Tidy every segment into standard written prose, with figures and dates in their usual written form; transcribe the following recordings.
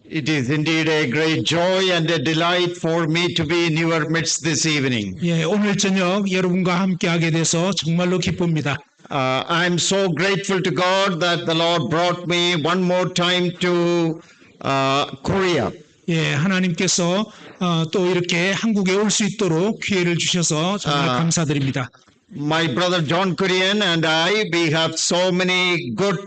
It is indeed a great joy and a delight for me to be in your midst this evening. 예, 오늘 저녁 여러분과 함께하게 돼서 정말로 기쁩니다. I'm so grateful to God that the Lord brought me one more time to Korea. 예, 하나님께서 또 이렇게 한국에 올 수 있도록 기회를 주셔서 정말 감사드립니다. My brother John Korean and I, we have so many good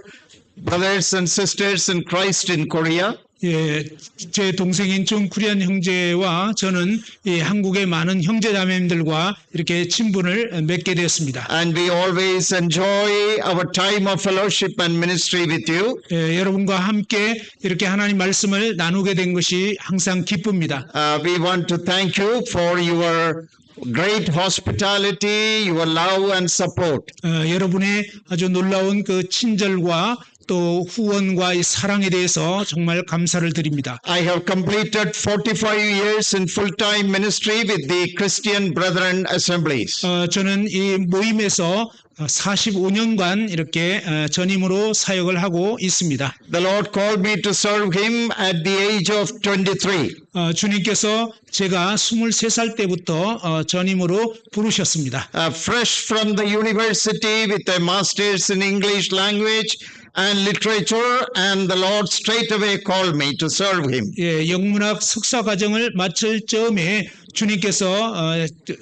brothers and sisters in Christ in Korea. 예, 제 동생인 존 쿠리안 형제와 저는 이 한국의 많은 형제자매님들과 이렇게 친분을 맺게 되었습니다. And we always enjoy our time of fellowship and ministry with you. 예, 여러분과 함께 이렇게 하나님 말씀을 나누게 된 것이 항상 기쁩니다. We want to thank you for your great hospitality, your love and support. 여러분의 아주 놀라운 그 친절과 또 후원과 이 사랑에 대해서 정말 감사를 드립니다. I have completed 45 years in full-time ministry with the Christian Brethren Assemblies. 저는 이 모임에서 45년간 이렇게 전임으로 사역을 하고 있습니다. The Lord called me to serve Him at the age of 23. 주님께서 제가 23살 때부터 전임으로 부르셨습니다. Fresh from the university with a master's in English language and literature, and the Lord straightaway called me to serve Him. 예, 영문학 석사 과정을 마칠 즈음에 주님께서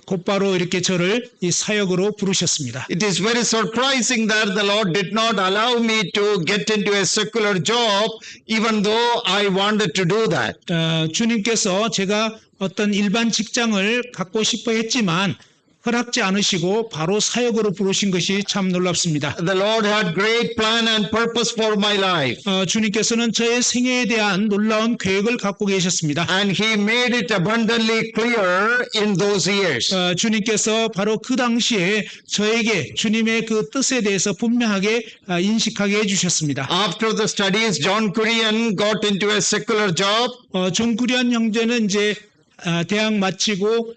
곧바로 이렇게 저를 이 사역으로 부르셨습니다. It is very surprising that the Lord did not allow me to get into a secular job, even though I wanted to do that. 주님께서 제가 어떤 일반 직장을 갖고 싶어 했지만 허락지 않으시고 바로 사역으로 부르신 것이 참 놀랍습니다. The Lord had great plan and purpose for my life. 주님께서는 저의 생애에 대한 놀라운 계획을 갖고 계셨습니다. And He made it abundantly clear in those years. 주님께서 바로 그 당시에 저에게 주님의 그 뜻에 대해서 분명하게 인식하게 해주셨습니다. After the studies, John Korean got into a secular job. 존 쿠리안 형제는 이제 대학 마치고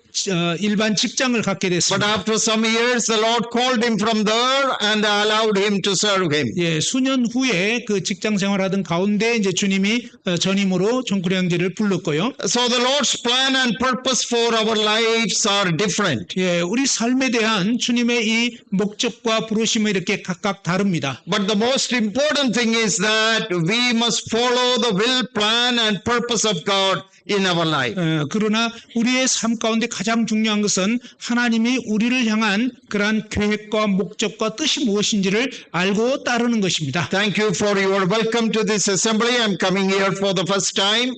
일반 직장을 갖게 But 됐습니다. after some years, the Lord called him from there and allowed him to serve Him. 예, 수년 후에 그 직장 생활하던 가운데 이제 주님이 전임으로 존 쿠리안 형제를 불렀고요. So the Lord's plan and purpose for our lives are different. 예, 우리 삶에 대한 주님의 이 목적과 부르심은 이렇게 각각 다릅니다. But the most important thing is that we must follow the will, plan, and purpose of God in our life. 그러나 우리의 삶 가운데 가장 중요한 것은 하나님이 우리를 향한 그러한 계획과 목적과 뜻이 무엇인지를 알고 따르는 것입니다. Thank you for your welcome to this assembly. I'm coming here for the first time.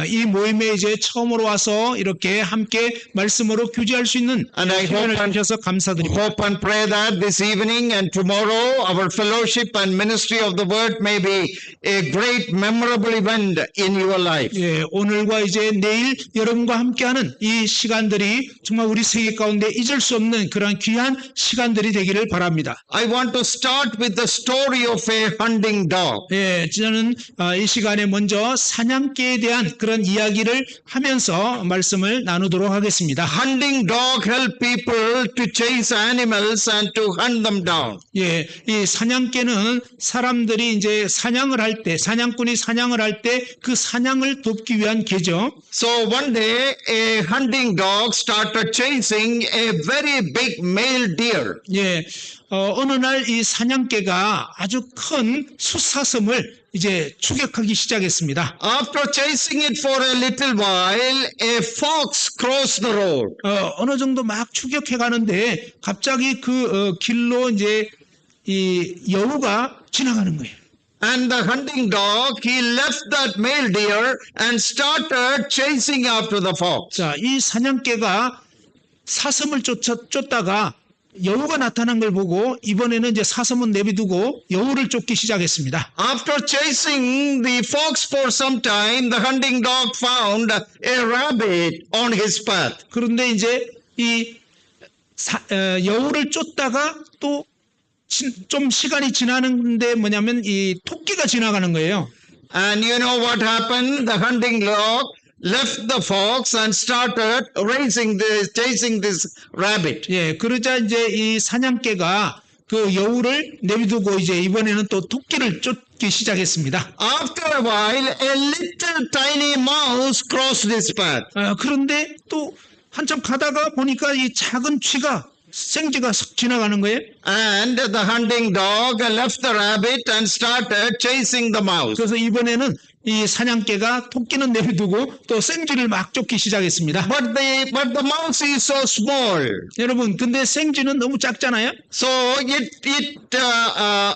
이 모임에 이제 처음으로 와서 이렇게 함께 말씀으로 교제할 수 있는 And I 시간을 주셔서 감사드립니다. hope and pray that this evening and tomorrow our fellowship and ministry of the word may be a great memorable event in your life. 예, 오늘과 이제 내일 여러분과 함께하는 이 시간들이 정말 우리 세계 가운데 잊을 수 없는 그런 귀한 시간들이 되기를 바랍니다. I want to start with the story of a hunting dog. 예, 저는 이 시간에 먼저 사냥개에 대한 그런 이야기를 하면서 말씀을 나누도록 하겠습니다. Hunting dog help people to chase animals and to hunt them down. 예, 이 사냥개는 사람들이 이제 사냥을 할 때, 사냥꾼이 사냥을 할 때 그 사냥을 돕기 위한 개죠. So one day a hunting dog started chasing a very big male deer. 예, 어느 날 이 사냥개가 아주 큰 숫사슴을 이제 추격하기 시작했습니다. After chasing it for a little while, a fox crossed the road. 어느 정도 막 추격해 가는데 갑자기 그 길로 이제 이 여우가 지나가는 거예요. And the hunting dog, he left that male deer and started chasing after the fox. 자, 이 사냥개가 사슴을 쫓다가 여우가 나타난 걸 보고 이번에는 이제 사슴은 내비두고 여우를 쫓기 시작했습니다. After chasing the fox for some time, the hunting dog found a rabbit on his path. 그런데 이제 이 여우를 쫓다가 또 좀 시간이 지나는데 뭐냐면 이 토끼가 지나가는 거예요. And you know what happened? The hunting dog left the fox and started chasing this rabbit. 예, 그러자 이제 이 사냥개가 그 여우를 내비두고 이제 이번에는 또 토끼를 쫓기 시작했습니다. After a while, a little tiny mouse crossed his path. 그런데 또 한참 가다가 보니까 이 작은 쥐가 생쥐가 슥 지나가는 거예요. And the hunting dog left the rabbit and started chasing the mouse. 그래서 이번에는 이 사냥개가 토끼는 내비두고 또 생쥐를 막 쫓기 시작했습니다. But the mouse is so small. 여러분, 근데 생쥐는 너무 작잖아요. So it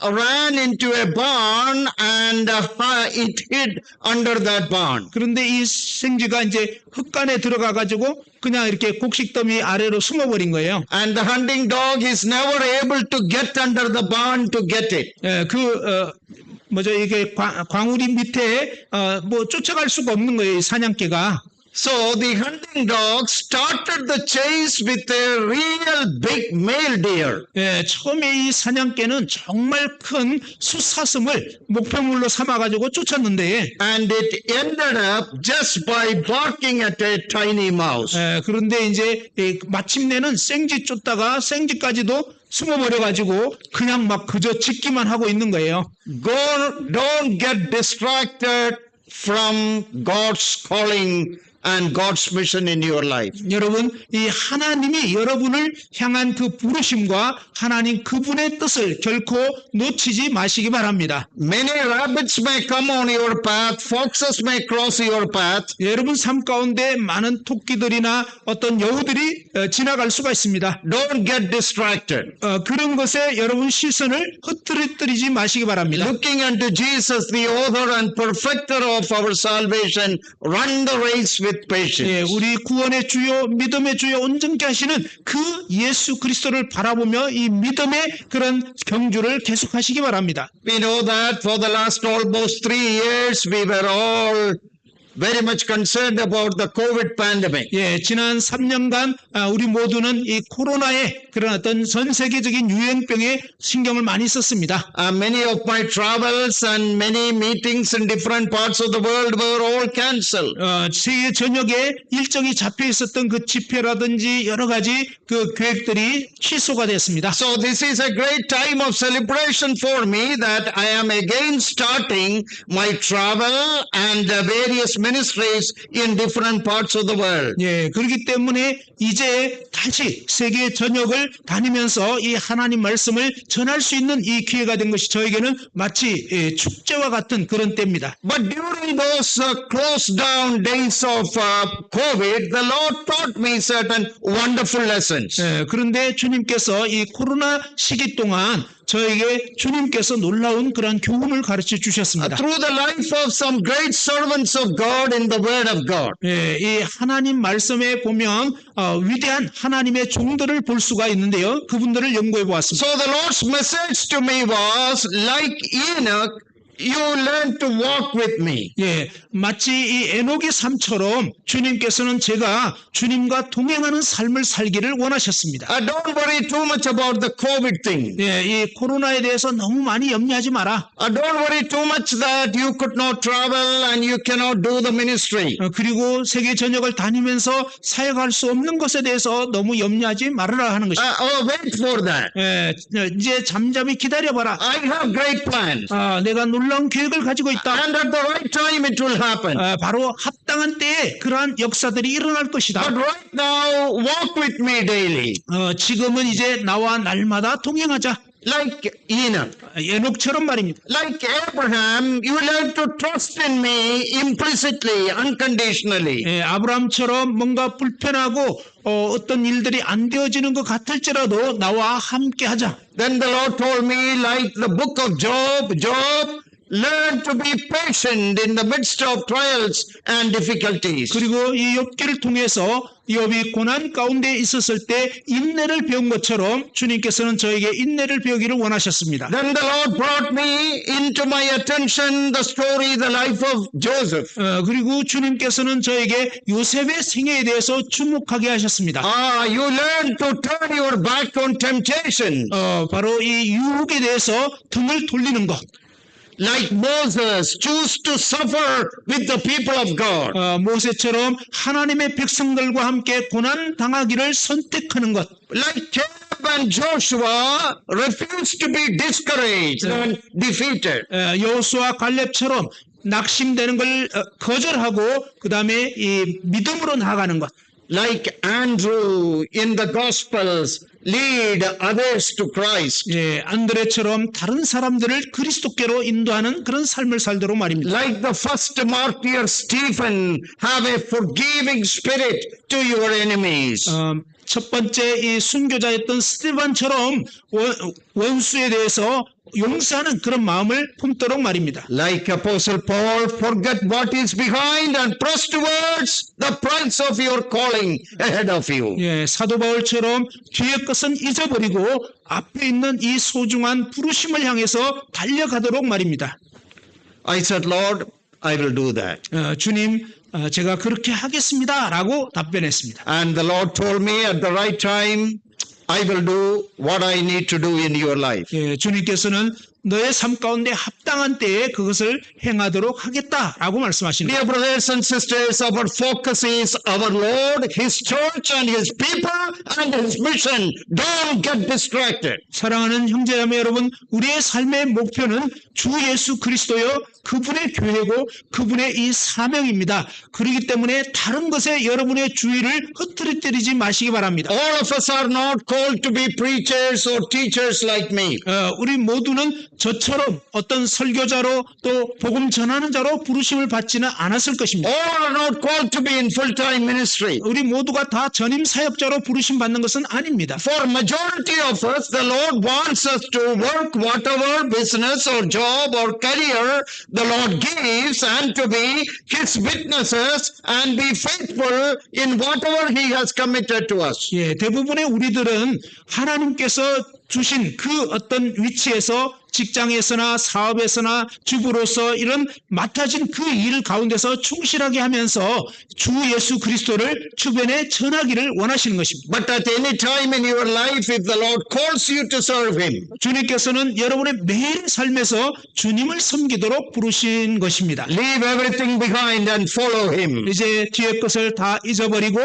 ran into a barn and it hid under that barn. 그런데 이 생쥐가 이제 흙간에 들어가 가지고 그냥 이렇게 곡식더미 아래로 숨어버린 거예요. And the hunting dog is never able to get under the barn to get it. 이게 광우리 밑에 뭐 쫓아갈 수가 없는 거예요, 이 사냥개가. So the hunting dog started the chase with a real big male deer. 처음에 이 사냥개는 정말 큰 숫사슴을 목표물로 삼아가지고 쫓았는데, And it ended up just by barking at a tiny mouse. 그런데 이제 마침내는 생쥐 쫓다가 생쥐까지도 숨어버려가지고 그냥 막 그저 짖기만 하고 있는 거예요. Don't get distracted from God's calling and God's mission in your life. 여러분, 이 하나님이 여러분을 향한 그 부르심과 하나님 그분의 뜻을 결코 놓치지 마시기 바랍니다. Many rabbits may come on your path, foxes may cross your path. 여러분 삶 가운데 많은 토끼들이나 어떤 여우들이 지나갈 수가 있습니다. Don't get distracted. 그런 것에 여러분 시선을 흐트러뜨리지 마시기 바랍니다. Looking unto Jesus, the author and perfecter of our salvation, run the race with patience. 우리 구원의 주요, 믿음의 주요, 온전케 하시는 그 예수 그리스도를 바라보며 이 믿음의 그런 경주를 계속하시기 바랍니다. We know that for the last almost 3 years, we were all very much concerned about the COVID pandemic. 지난 3년간 우리 모두는 이 코로나의 그런 어떤 전 세계적인 유행병에 신경을 많이 썼습니다. Many of my travels and many meetings in different parts of the world were all cancelled. 세계 전역에 일정이 잡혀 있었던 그 집회라든지 여러 가지 그 계획들이 취소가 됐습니다. So this is a great time of celebration for me that I am again starting my travel and various ministries in different parts of the world. 그렇기 때문에 이제 다시 세계 전역을 다니면서 이 하나님 말씀을 전할 수 있는 이 기회가 된 것이 저에게는 마치 축제와 같은 그런 때입니다. But during those closed down days of COVID, the Lord taught me certain wonderful lessons. 그런데 주님께서 이 코로나 시기 동안 저에게 주님께서 놀라운 그런 교훈을 가르쳐 주셨습니다. Through the life of some great servants of God in the Word of God. 이 하나님 말씀에 보면 위대한 하나님의 종들을 볼 수가 있는데요. 그분들을 연구해 보았습니다. So the Lord's message to me was, like Enoch, you learn to walk with me. 마치 이 에녹의 삶처럼 주님께서는 제가 주님과 동행하는 삶을 살기를 원하셨습니다. Don't worry too much about the COVID thing. 이 코로나에 대해서 너무 많이 염려하지 마라. Don't worry too much that you could not travel and you cannot do the ministry. 그리고 세계 전역을 다니면서 사역할 수 없는 것에 대해서 너무 염려하지 말아라 하는 것입니다. Wait for that. 이제 잠잠히 기다려봐라. I have great plans. 내가 놀라운 계획을 가지고 있다. And at the right time it will happen. 바로 합당한 때에 그러한 역사들이 일어날 것이다. But right now, walk with me daily. 지금은 이제 나와 날마다 동행하자. Like Enoch. 에녹처럼 말입니다. Like Abraham, you learn to trust in me implicitly, unconditionally. 아브라함처럼 뭔가 불편하고 어떤 일들이 안 되어지는 것 같을지라도 나와 함께하자. Then the Lord told me, like the book of Job, learn to be patient in the midst of trials and difficulties. 그리고 이 욥기를 통해서 욥이 고난 가운데 있었을 때 인내를 배운 것처럼 주님께서는 저에게 인내를 배우기를 원하셨습니다. Then the Lord brought me into my attention the story, the life of Joseph. 그리고 주님께서는 저에게 요셉의 생애에 대해서 주목하게 하셨습니다. You learn to turn your back on temptation. 바로 이 유혹에 대해서 등을 돌리는 것. Like Moses, choose to suffer with the people of God. 모세처럼 하나님의 백성들과 함께 고난 당하기를 선택하는 것. Like Caleb, Caleb and Joshua refused to be discouraged and defeated. 여호수아 갈렙처럼 낙심되는 걸 거절하고 그 다음에 이 믿음으로 나아가는 것. Like Andrew in the Gospels, lead others to Christ. 예, 안드레처럼 다른 사람들을 그리스도께로 인도하는 그런 삶을 살도록 말입니다. Like the first martyr Stephen, have a forgiving spirit to your enemies. 첫 번째 이 순교자였던 스티반처럼 원수에 대해서 용서하는 그런 마음을 품도록 말입니다. Like Apostle Paul, forget what is behind and press towards the prize of your calling ahead of you. 예, 사도 바울처럼 뒤의 것은 잊어버리고 앞에 있는 이 소중한 부르심을 향해서 달려가도록 말입니다. I said, Lord, I will do that. 주님, 제가 그렇게 하겠습니다라고 답변했습니다. And the Lord told me at the right time, I will do what I need to do in your life. 예, 주님께서는 너의 삶 가운데 합당한 때에 그것을 행하도록 하겠다라고 말씀하십니다. Dear brothers and sisters, our focus is our Lord, His church and His people and His mission. Don't get distracted. 사랑하는 형제자매 여러분, 우리의 삶의 목표는 주 예수 그리스도요 그분의 교회고 그분의 이 사명입니다. 그렇기 때문에 다른 것에 여러분의 주의를 흐트러뜨리지 마시기 바랍니다. All of us are not called to be preachers or teachers like me. 우리 모두는 저처럼 어떤 설교자로 또 복음 전하는 자로 부르심을 받지는 않았을 것입니다. All are not called to be in full-time ministry. 우리 모두가 다 전임 사역자로 부르심 받는 것은 아닙니다. For majority of us, the Lord wants us to work whatever business or job or career the Lord gives and to be His witnesses and be faithful in whatever He has committed to us. 예, 대부분의 우리들은 하나님께서 주신 그 어떤 위치에서 직장에서나 사업에서나 주부로서 이런 맡아진 그 일 가운데서 충실하게 하면서 주 예수 그리스도를 주변에 전하기를 원하시는 것입니다. But at any time in your life, if the Lord calls you to serve Him, 주님께서는 여러분의 매일 삶에서 주님을 섬기도록 부르신 것입니다. leave everything behind and follow Him. 이제 뒤의 것을 다 잊어버리고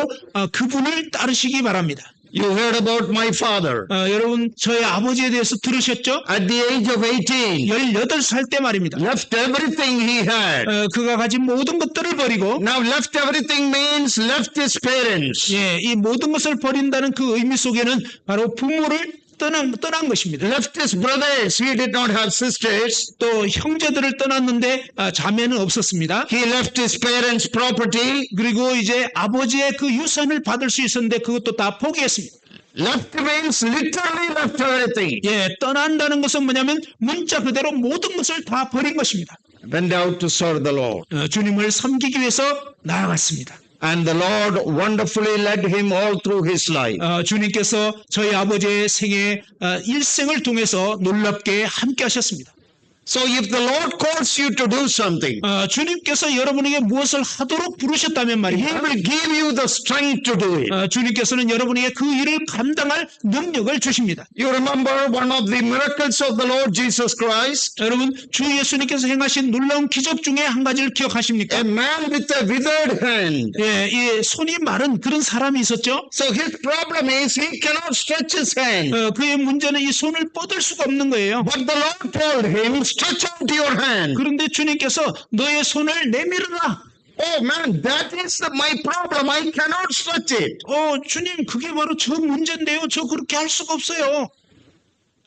그분을 따르시기 바랍니다. You heard about my father. 여러분 저의 아버지에 대해서 들으셨죠? At the age of 18, 18살 때 말입니다. left everything he had. 그가 가진 모든 것들을 버리고 Now left everything means left his parents. 예, 이 모든 것을 버린다는 그 의미 속에는 바로 부모를 떠난 것입니다. Left his brothers. He did not have sisters. 또 형제들을 떠났는데 자매는 없었습니다. He left his parents' property. 그리고 이제 아버지의 그 유산을 받을 수 있었는데 그것도 다 포기했습니다. Left means literally left everything. 예, 떠난다는 것은 뭐냐면 문자 그대로 모든 것을 다 버린 것입니다. Went out to serve the Lord. 주님을 섬기기 위해서 나아갔습니다. And the Lord wonderfully led him all through his life. 주님께서 저희 아버지의 생애 일생을 통해서 놀랍게 함께 하셨습니다. So if the Lord calls you to do something, 주님께서 여러분에게 무엇을 하도록 부르셨다면 He 말입니다. will give you the strength to do it. 주님께서는 여러분에게 그 일을 감당할 능력을 주십니다. You remember one of the miracles of the Lord Jesus Christ? 여러분 주 예수님께서 행하신 놀라운 기적 중에 한 가지를 기억하십니까? A man with a withered hand. 예, 이 손이 마른 그런 사람이 있었죠. So his problem is he cannot stretch his hand. 그의 문제는 이 손을 뻗을 수가 없는 거예요. But the Lord told him, stretch out your hand. 그런데 주님께서 너의 손을 내밀어라. Oh man, that is my problem. I cannot stretch it. 주님 그게 바로 저 문제인데요. 저 그렇게 할 수가 없어요.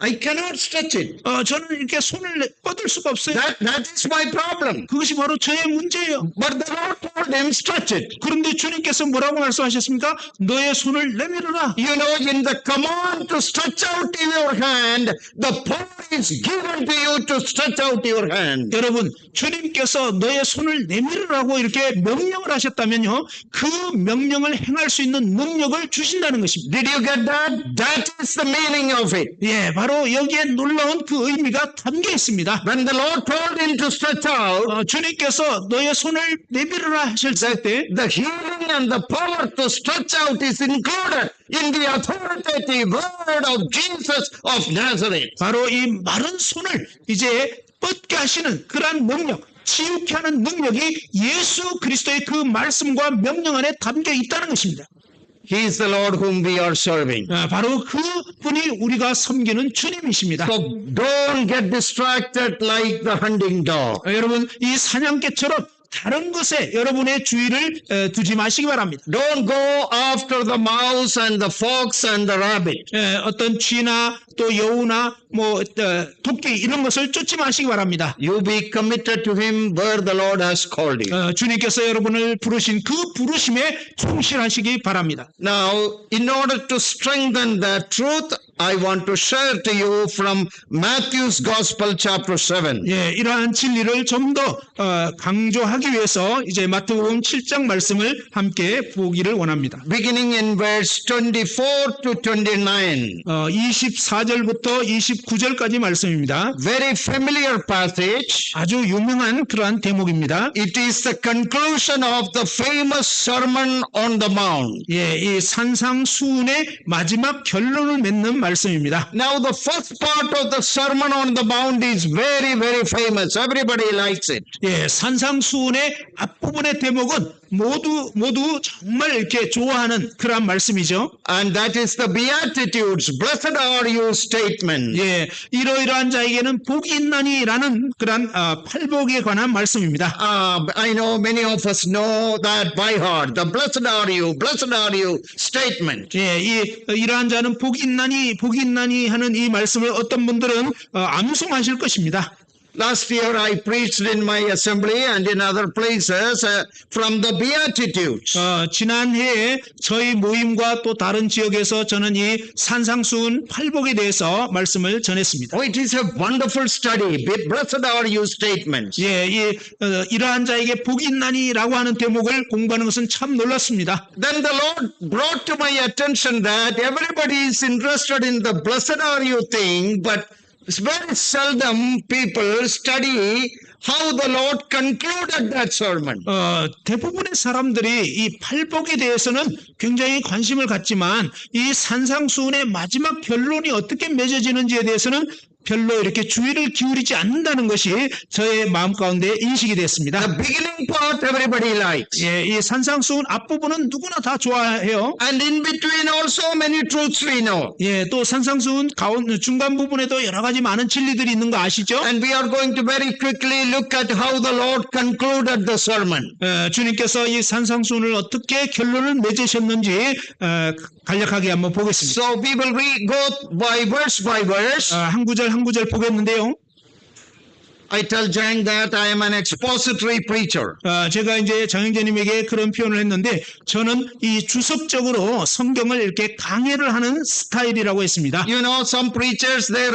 I cannot stretch it. 저는 이렇게 손을 뻗을 수가 없어요. That is my problem. 그것이 바로 저의 문제예요. But the Lord told him, stretch it. 그런데 주님께서 뭐라고 말씀하셨습니까? 너의 손을 내밀어라. You know, in the command to stretch out your hand, the power is given to you to stretch out your hand. 여러분, 주님께서 너의 손을 내밀으라고 이렇게 명령을 하셨다면요, 그 명령을 행할 수 있는 능력을 주신다는 것입니다. Did you get that? That is the meaning of it. 예, 바로 여기에 놀라운 그 의미가 담겨 있습니다. When the Lord told him to stretch out, 주님께서 너의 손을 내밀으라 하셨을 때 the healing and the power to stretch out is included in the authoritative word of Jesus of Nazareth. 바로 이 마른 손을 이제 뻗게 하시는 그러한 능력, 치유케 하는 능력이 예수 그리스도의 그 말씀과 명령 안에 담겨 있다는 것입니다. He is the Lord whom we are serving. 바로 그 분이 우리가 섬기는 주님이십니다. So don't get distracted like the hunting dog. 여러분 이 사냥개처럼 다른 것에 여러분의 주의를 두지 마시기 바랍니다. Don't go after the mouse and the fox and the rabbit. 어떤 쥐나 또 여우나 뭐 토끼 이런 것을 쫓지 마시기 바랍니다. You be committed to him where the Lord has called you. 주님께서 여러분을 부르신 그 부르심에 충실하시기 바랍니다. Now, in order to strengthen that truth, I want to share to you from Matthew's Gospel chapter 7. 예, 이러한 진리를 좀 더 강조하기 위해서 이제 마태복음 7장 말씀을 함께 보기를 원합니다. Beginning in verse 24 to 29. 24절부터 29절까지 말씀입니다. Very familiar passage. 아주 유명한 그러한 대목입니다. It is the conclusion of the famous Sermon on the Mount. 예, 이 산상수훈의 마지막 결론을 맺는 말씀입니다. Now the first part of the Sermon on the Mount is very, very famous. Everybody likes it. 예, 산상수훈의 앞부분의 대목은 모두 정말 이렇게 좋아하는 그런 말씀이죠. And that is the Beatitudes. Blessed are you statement. 예, 이러이러한 자에게는 복이 있나니라는 그런 팔복에 관한 말씀입니다. I know many of us know that by heart. The blessed are you statement. 예, 이러한 자는 복이 있나니 하는 이 말씀을 어떤 분들은 암송하실 것입니다. Last year I preached in my assembly and in other places from the Beatitudes. 지난해에 저희 모임과 또 다른 지역에서 저는 이 산상수훈 팔복에 대해서 말씀을 전했습니다. Oh, it is a wonderful study. Blessed are you statements. 예, 이러한 자에게 복이 있나니라고 하는 대목을 공부하는 것은 참 놀랐습니다. Then the Lord brought to my attention that everybody is interested in the blessed are you thing, but very seldom people study how the Lord concluded that sermon. 대부분의 사람들이 이 팔복에 대해서는 굉장히 관심을 갖지만 이 산상수훈의 마지막 결론이 어떻게 맺어지는지에 대해서는 별로 이렇게 주의를 기울이지 않는다는 것이 저의 마음 가운데 인식이 됐습니다. The beginning part everybody likes. 예, 이 산상수훈 앞부분은 누구나 다 좋아해요. And in between also many truths we know. 예, 또 산상수훈 중간 부분에도 여러 가지 많은 진리들이 있는 거 아시죠? And we are going to very quickly look at how the Lord concluded the sermon. 주님께서 이 산상수훈을 어떻게 결론을 맺으셨는지 간략하게 한번 보겠습니다. So we will go by verse. 한 구절 한 구절 보겠는데요. I tell Jang that I am an expository preacher. 제가 이제 장영재님에게 그런 표현을 했는데 저는 이 주석적으로 성경을 이렇게 강해를 하는 스타일이라고 했습니다. You know, some preachers they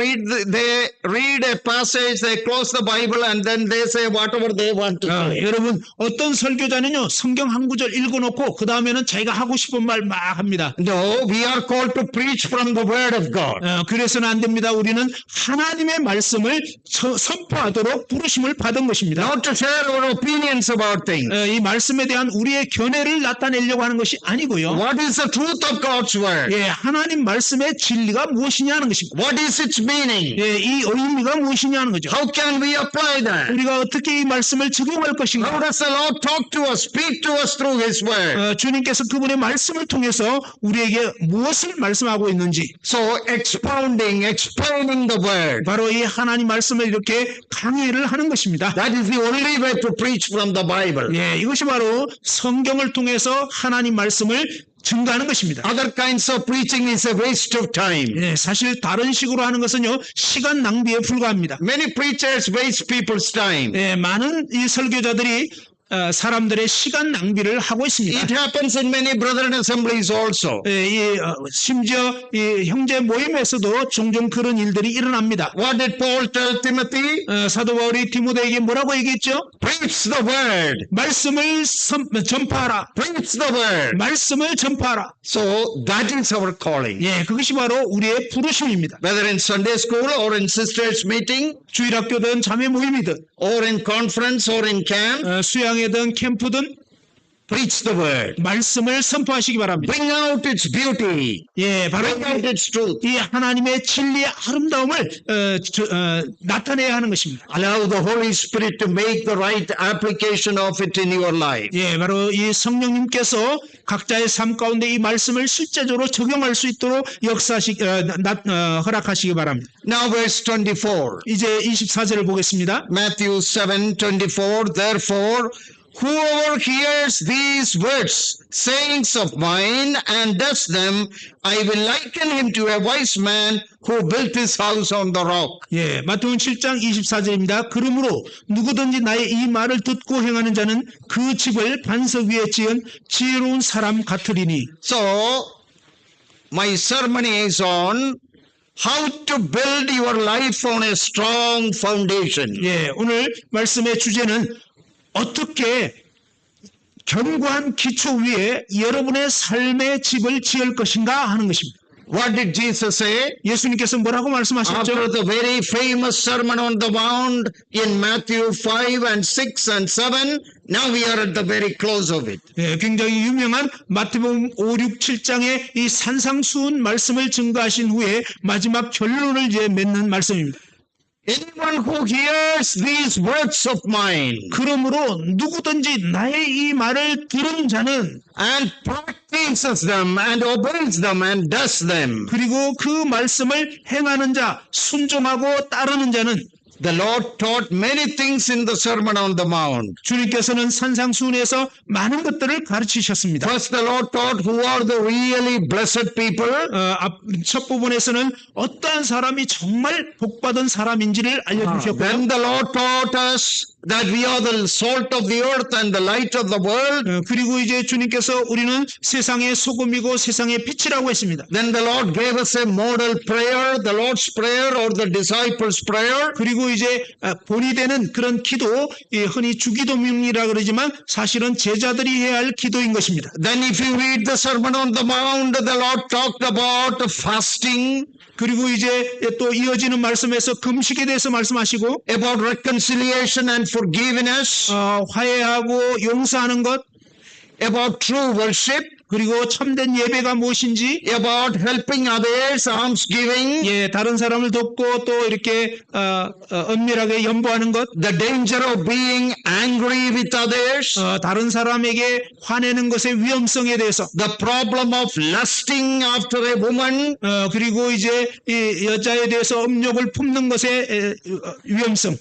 read a passage, they close the Bible, and then they say whatever they want to say. 여러분 어떤 설교자는요 성경 한 구절 읽어놓고 그 다음에는 자기가 하고 싶은 말 막 합니다. No, we are called to preach from the Word of God. 그래서는 안 됩니다. 우리는 하나님의 말씀을 선포하도록 부르심을 받은 것입니다. Not to share our opinions about things. 이 말씀에 대한 우리의 견해를 나타내려고 하는 것이 아니고요. What is the truth of God's Word? 예, 하나님 말씀의 진리가 무엇이냐 하는 것입니다. What is its meaning? 예, 이 의미가 무엇이냐 하는 거죠. How can we apply that? 우리가 어떻게 이 말씀을 적용할 How 것인가. does the Lord talk to us, speak to us through His Word? 주님께서 그분의 말씀을 통해서 우리에게 무엇을 말씀하고 있는지. So expounding, explaining the Word. 바로 이 하나님 말씀을 이렇게 강의를 하는 것입니다. That is the only way to preach from the Bible. 예, 이것이 바로 성경을 통해서 하나님 말씀을 증가하는 것입니다. Other kinds of preaching is a waste of time. 예, 사실 다른 식으로 하는 것은요 시간 낭비에 불과합니다. Many preachers waste people's time. 예, 많은 이 설교자들이 사람들의 시간 낭비를 하고 있습니다. It happens in many brethren assemblies also. 예, 심지어 이 형제 모임에서도 종종 그런 일들이 일어납니다. What did Paul tell Timothy? 사도 바울이 디모데에게 뭐라고 얘기했죠? Preach the Word. 말씀을 전파하라. Preach the Word. 말씀을 전파하라. So that is our calling. 예, 그것이 바로 우리의 부르심입니다. Whether in Sunday school or in sisters meeting 주일학교든 자매 모임이든 or in conference or in camp, 수양회든 캠프든 Preach the word. 말씀을 선포하시기 바랍니다. Bring out its beauty. 예, 바로 Bring out its truth. 이 하나님의 진리의 아름다움을 나타내야 하는 것입니다. Allow the Holy Spirit to make the right application of it in your life. 예, 바로 이 성령님께서 각자의 삶 가운데 이 말씀을 실제적으로 적용할 수 있도록 허락하시기 바랍니다. Now verse 24. 이제 24절을 보겠습니다. Matthew 7:24. Therefore, whoever hears these words, sayings of mine, and does them, I will liken him to a wise man who built his house on the rock. 예, 마태복음 7장 24절입니다. 그러므로 누구든지 나의 이 말을 듣고 행하는 자는 그 집을 반석 위에 지은 지혜로운 사람 같으리니. So, my sermon is on how to build your life on a strong foundation. 예, 오늘 말씀의 주제는 어떻게 견고한 기초 위에 여러분의 삶의 집을 지을 것인가 하는 것입니다. What did Jesus say? 예수님께서 뭐라고 말씀하셨죠? After the very famous Sermon on the Mount in Matthew 5 and 6 and 7, now we are at the very close of it. 예, 굉장히 유명한 마태복음 5, 6, 7장의 이 산상수훈 말씀을 증거하신 후에 마지막 결론을 이제 맺는 말씀입니다. Anyone who hears these words of mine 그러므로 누구든지 나의 이 말을 들은 자는 and practices them and obeys them and does them, 그리고 그 말씀을 행하는 자, 순종하고 따르는 자는 the Lord taught many things in the Sermon on the Mount. 주님께서는 산상수훈에서 많은 것들을 가르치셨습니다. First, the Lord taught who are the really blessed people. 첫 부분에서는 어떠한 사람이 정말 복받은 사람인지를 알려주셨고요. Then the Lord taught us that we are the salt of the earth and the light of the world. 그리고 이제 주님께서 우리는 세상의 소금이고 세상의 빛이라고 했습니다. Then the Lord gave us a model prayer, the Lord's Prayer or the disciples' prayer. 그리고 이제 본이 되는 그런 기도, 흔히 주기도문이라 그러지만 사실은 제자들이 해야 할 기도인 것입니다. Then if you read the Sermon on the Mount, the Lord talked about fasting, 그리고 이제 또 이어지는 말씀에서 금식에 대해서 말씀하시고 about reconciliation and forgiveness, 화해하고 용서하는 것, about true worship, 그리고 참된 예배가 무엇인지, about helping others, almsgiving, 예, 다른 사람을 돕고 또 이렇게 은밀하게 연보하는 것, the danger of being angry with others, 다른 사람에게 화내는 것의 위험성에 대해서, the problem of lusting after a woman, 그리고 이제 이 여자에 대해서 음욕을 품는 것의 위험성,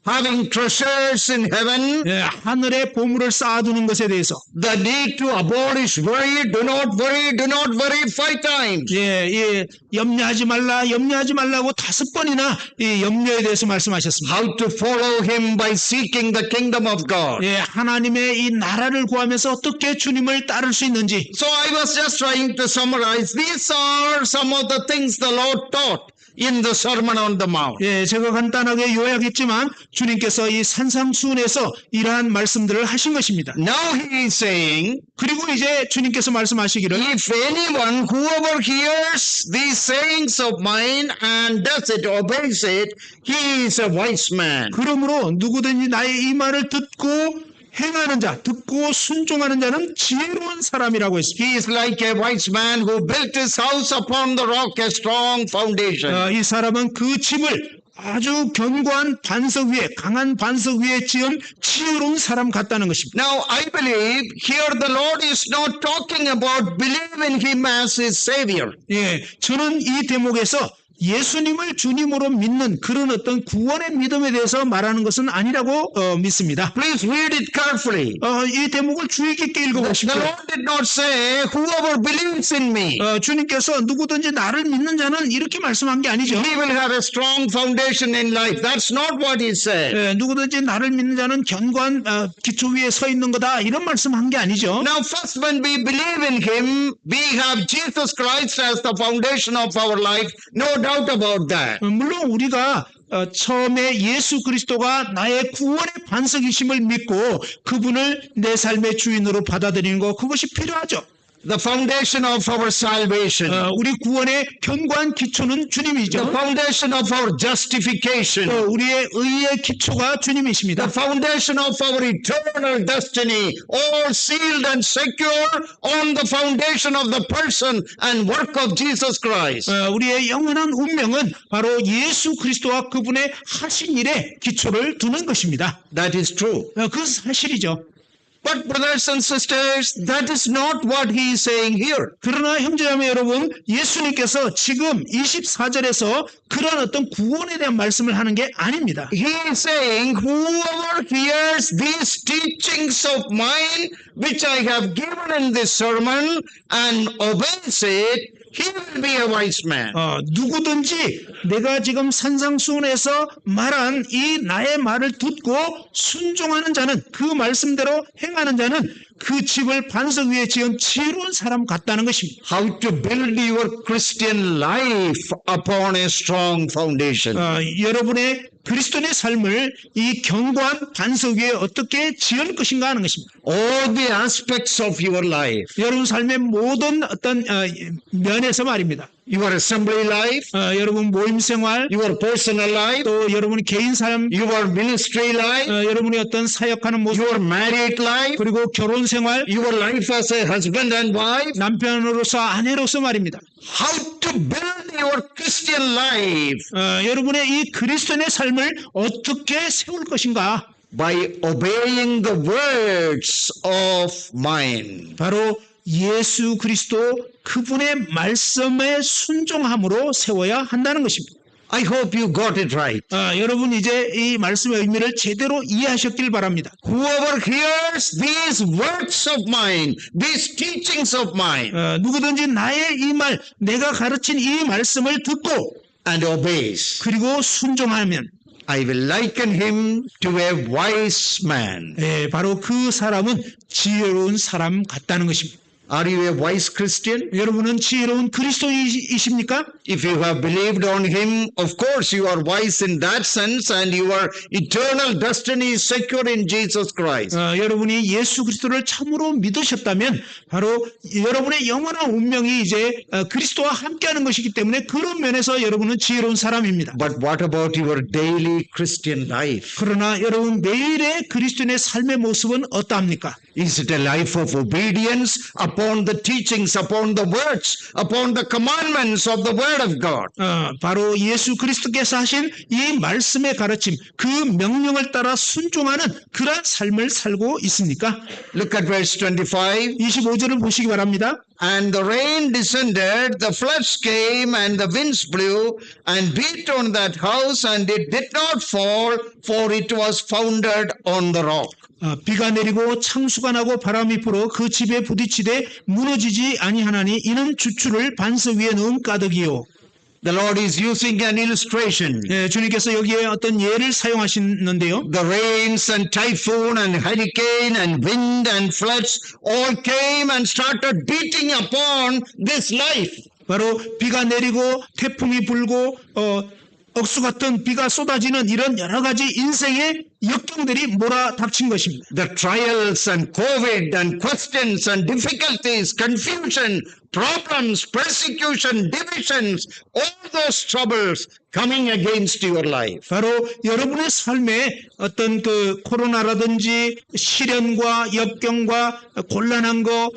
having treasures in heaven, 예, 하늘에 보물을 쌓아두는 것에 대해서, the need to abolish worry, do not worry 5 times. 예, 염려하지 말라고 5번이나 이 염려에 대해서 말씀하셨습니다. How to follow him by seeking the kingdom of God. 예, 하나님의 이 나라를 구하면서 어떻게 주님을 따를 수 있는지. So I was just trying to summarize. These are some of the things the Lord taught in the Sermon on the Mount. 예, 제가 간단하게 요약했지만 주님께서 이 산상수훈에서 이러한 말씀들을 하신 것입니다. Now he is saying, 그리고 이제 주님께서 말씀하시기를 if anyone, whoever hears these sayings of mine and does it, obeys it, he is a wise man. 그러므로 누구든지 나의 이 말을 듣고 행하는 자, 듣고 순종하는 자는 지혜로운 사람이라고 했습니다. He is like a wise man who built his house upon the rock, a strong foundation. 이 사람은 그 집을 아주 견고한 반석 위에, 강한 반석 위에 지은 지혜로운 사람 같다는 것입니다. Now, I believe here the Lord is not talking about believing him as his savior. 예, 저는 이 대목에서 예수님을 주님으로 믿는 그런 어떤 구원의 믿음에 대해서 말하는 것은 아니라고 믿습니다. Please read it carefully. 이 대목을 주의 깊게 The 읽어보십시오. Lord did not say, whoever believes in me, 주님께서 누구든지 나를 믿는 자는 이렇게 말씀한 게 아니죠. he will have a strong foundation in life. That's not what he said. 누구든지 나를 믿는 자는 견고한 기초 위에 서 있는 거다 이런 말씀한 게 아니죠. Now, first, when we believe in him, we have Jesus Christ as the foundation of our life. No doubt about that. 물론 우리가 처음에 예수 그리스도가 나의 구원의 반석이심을 믿고 그분을 내 삶의 주인으로 받아들이는 것, 그것이 필요하죠. The foundation of our salvation. 우리 구원의 견고한 기초는 The 주님이죠. foundation of our justification. 우리의 의의 기초가 주님이십니다. The foundation of our eternal destiny, all sealed and secure on the foundation of the person and work of Jesus Christ. 우리의 영원한 운명은 바로 예수 그리스도와 그분의 하신 일에 기초를 두는 것입니다. That is true. 그 사실이죠. But brothers and sisters, that is not what he is saying here. 그러나 형제자매 여러분, 예수님께서 지금 24절에서 그런 어떤 구원에 대한 말씀을 하는 게 아닙니다. He is saying, whoever hears these teachings of mine, which I have given in this sermon, and obeys it, he will be a wise man. 누구든지 내가 지금 산상수훈에서 말한 이 나의 말을 듣고 순종하는 자는, 그 말씀대로 행하는 자는 그 집을 반석 위에 지은 지혜로운 사람 같다는 것입니다. How to build your Christian life upon a strong foundation. 여러분의 그리스도인의 삶을 이 견고한 반석 위에 어떻게 지을 것인가 하는 것입니다. All the aspects of your life. 여러분 삶의 모든 어떤 면에서 말입니다. Your assembly life, 여러분 모임 생활, your personal life, 또 여러분의 개인 삶, your ministry life, 여러분의 어떤 사역하는 모습, your married life, 그리고 결혼 생활, your life as a husband and wife. 남편으로서 아내로서 말입니다. How to build your Christian life 여러분의 이 그리스도인의 삶을 어떻게 세울 것인가? by obeying the words of mine. 바로 예수 그리스도 그분의 말씀에 순종함으로 세워야 한다는 것입니다. I hope you got it right. 여러분 이제 이 말씀의 의미를 제대로 이해하셨길 바랍니다. Whoever hears these words of mine, these teachings of mine, 누구든지 나의 이 말, 내가 가르친 이 말씀을 듣고 and obeys, 그리고 순종하면 I will liken him to a wise man. 바로 그 사람은 지혜로운 사람 같다는 것입니다. Are you a wise Christian? 여러분은 지혜로운 그리스도이십니까? If you have believed on him, of course you are wise in that sense, and your eternal destiny is secure in Jesus Christ. 여러분이 예수 그리스도를 참으로 믿으셨다면 바로 여러분의 영원한 운명이 이제 그리스도와 함께하는 것이기 때문에 그런 면에서 여러분은 지혜로운 사람입니다. But what about your daily Christian life? 그러나 여러분 매일의 그리스도인의 삶의 모습은 어떠합니까? Is it a life of obedience upon the teachings, upon the words, upon the commandments of the Word of God? 바로 예수 그리스도께서 하신 이 말씀의 가르침, 그 명령을 따라 순종하는 그러한 삶을 살고 있습니까? Look at verse 25. 25절을 보시기 바랍니다. And the rain descended, the floods came, and the winds blew, and beat on that house, and it did not fall, for it was founded on the rock. 비가 내리고 창수가 나고 바람이 불어 그 집에 부딪히되 무너지지 아니하나니 이는 주추를 반석 위에 넣은 가득이요. The Lord is using an illustration. 주님께서 여기에 어떤 예를 사용하시는데요. The rains and typhoon and hurricane and wind and floods all came and started beating upon this life. 바로 비가 내리고 태풍이 불고 억수 같은 비가 쏟아지는 이런 여러 가지 인생의 역경들이 몰아닥친 것입니다. The trials and COVID and questions and difficulties, confusion, problems, persecution, divisions, all those troubles coming against your life. 바로 여러분의 삶에 어떤 그 코로나라든지 시련과 역경과 곤란한 거,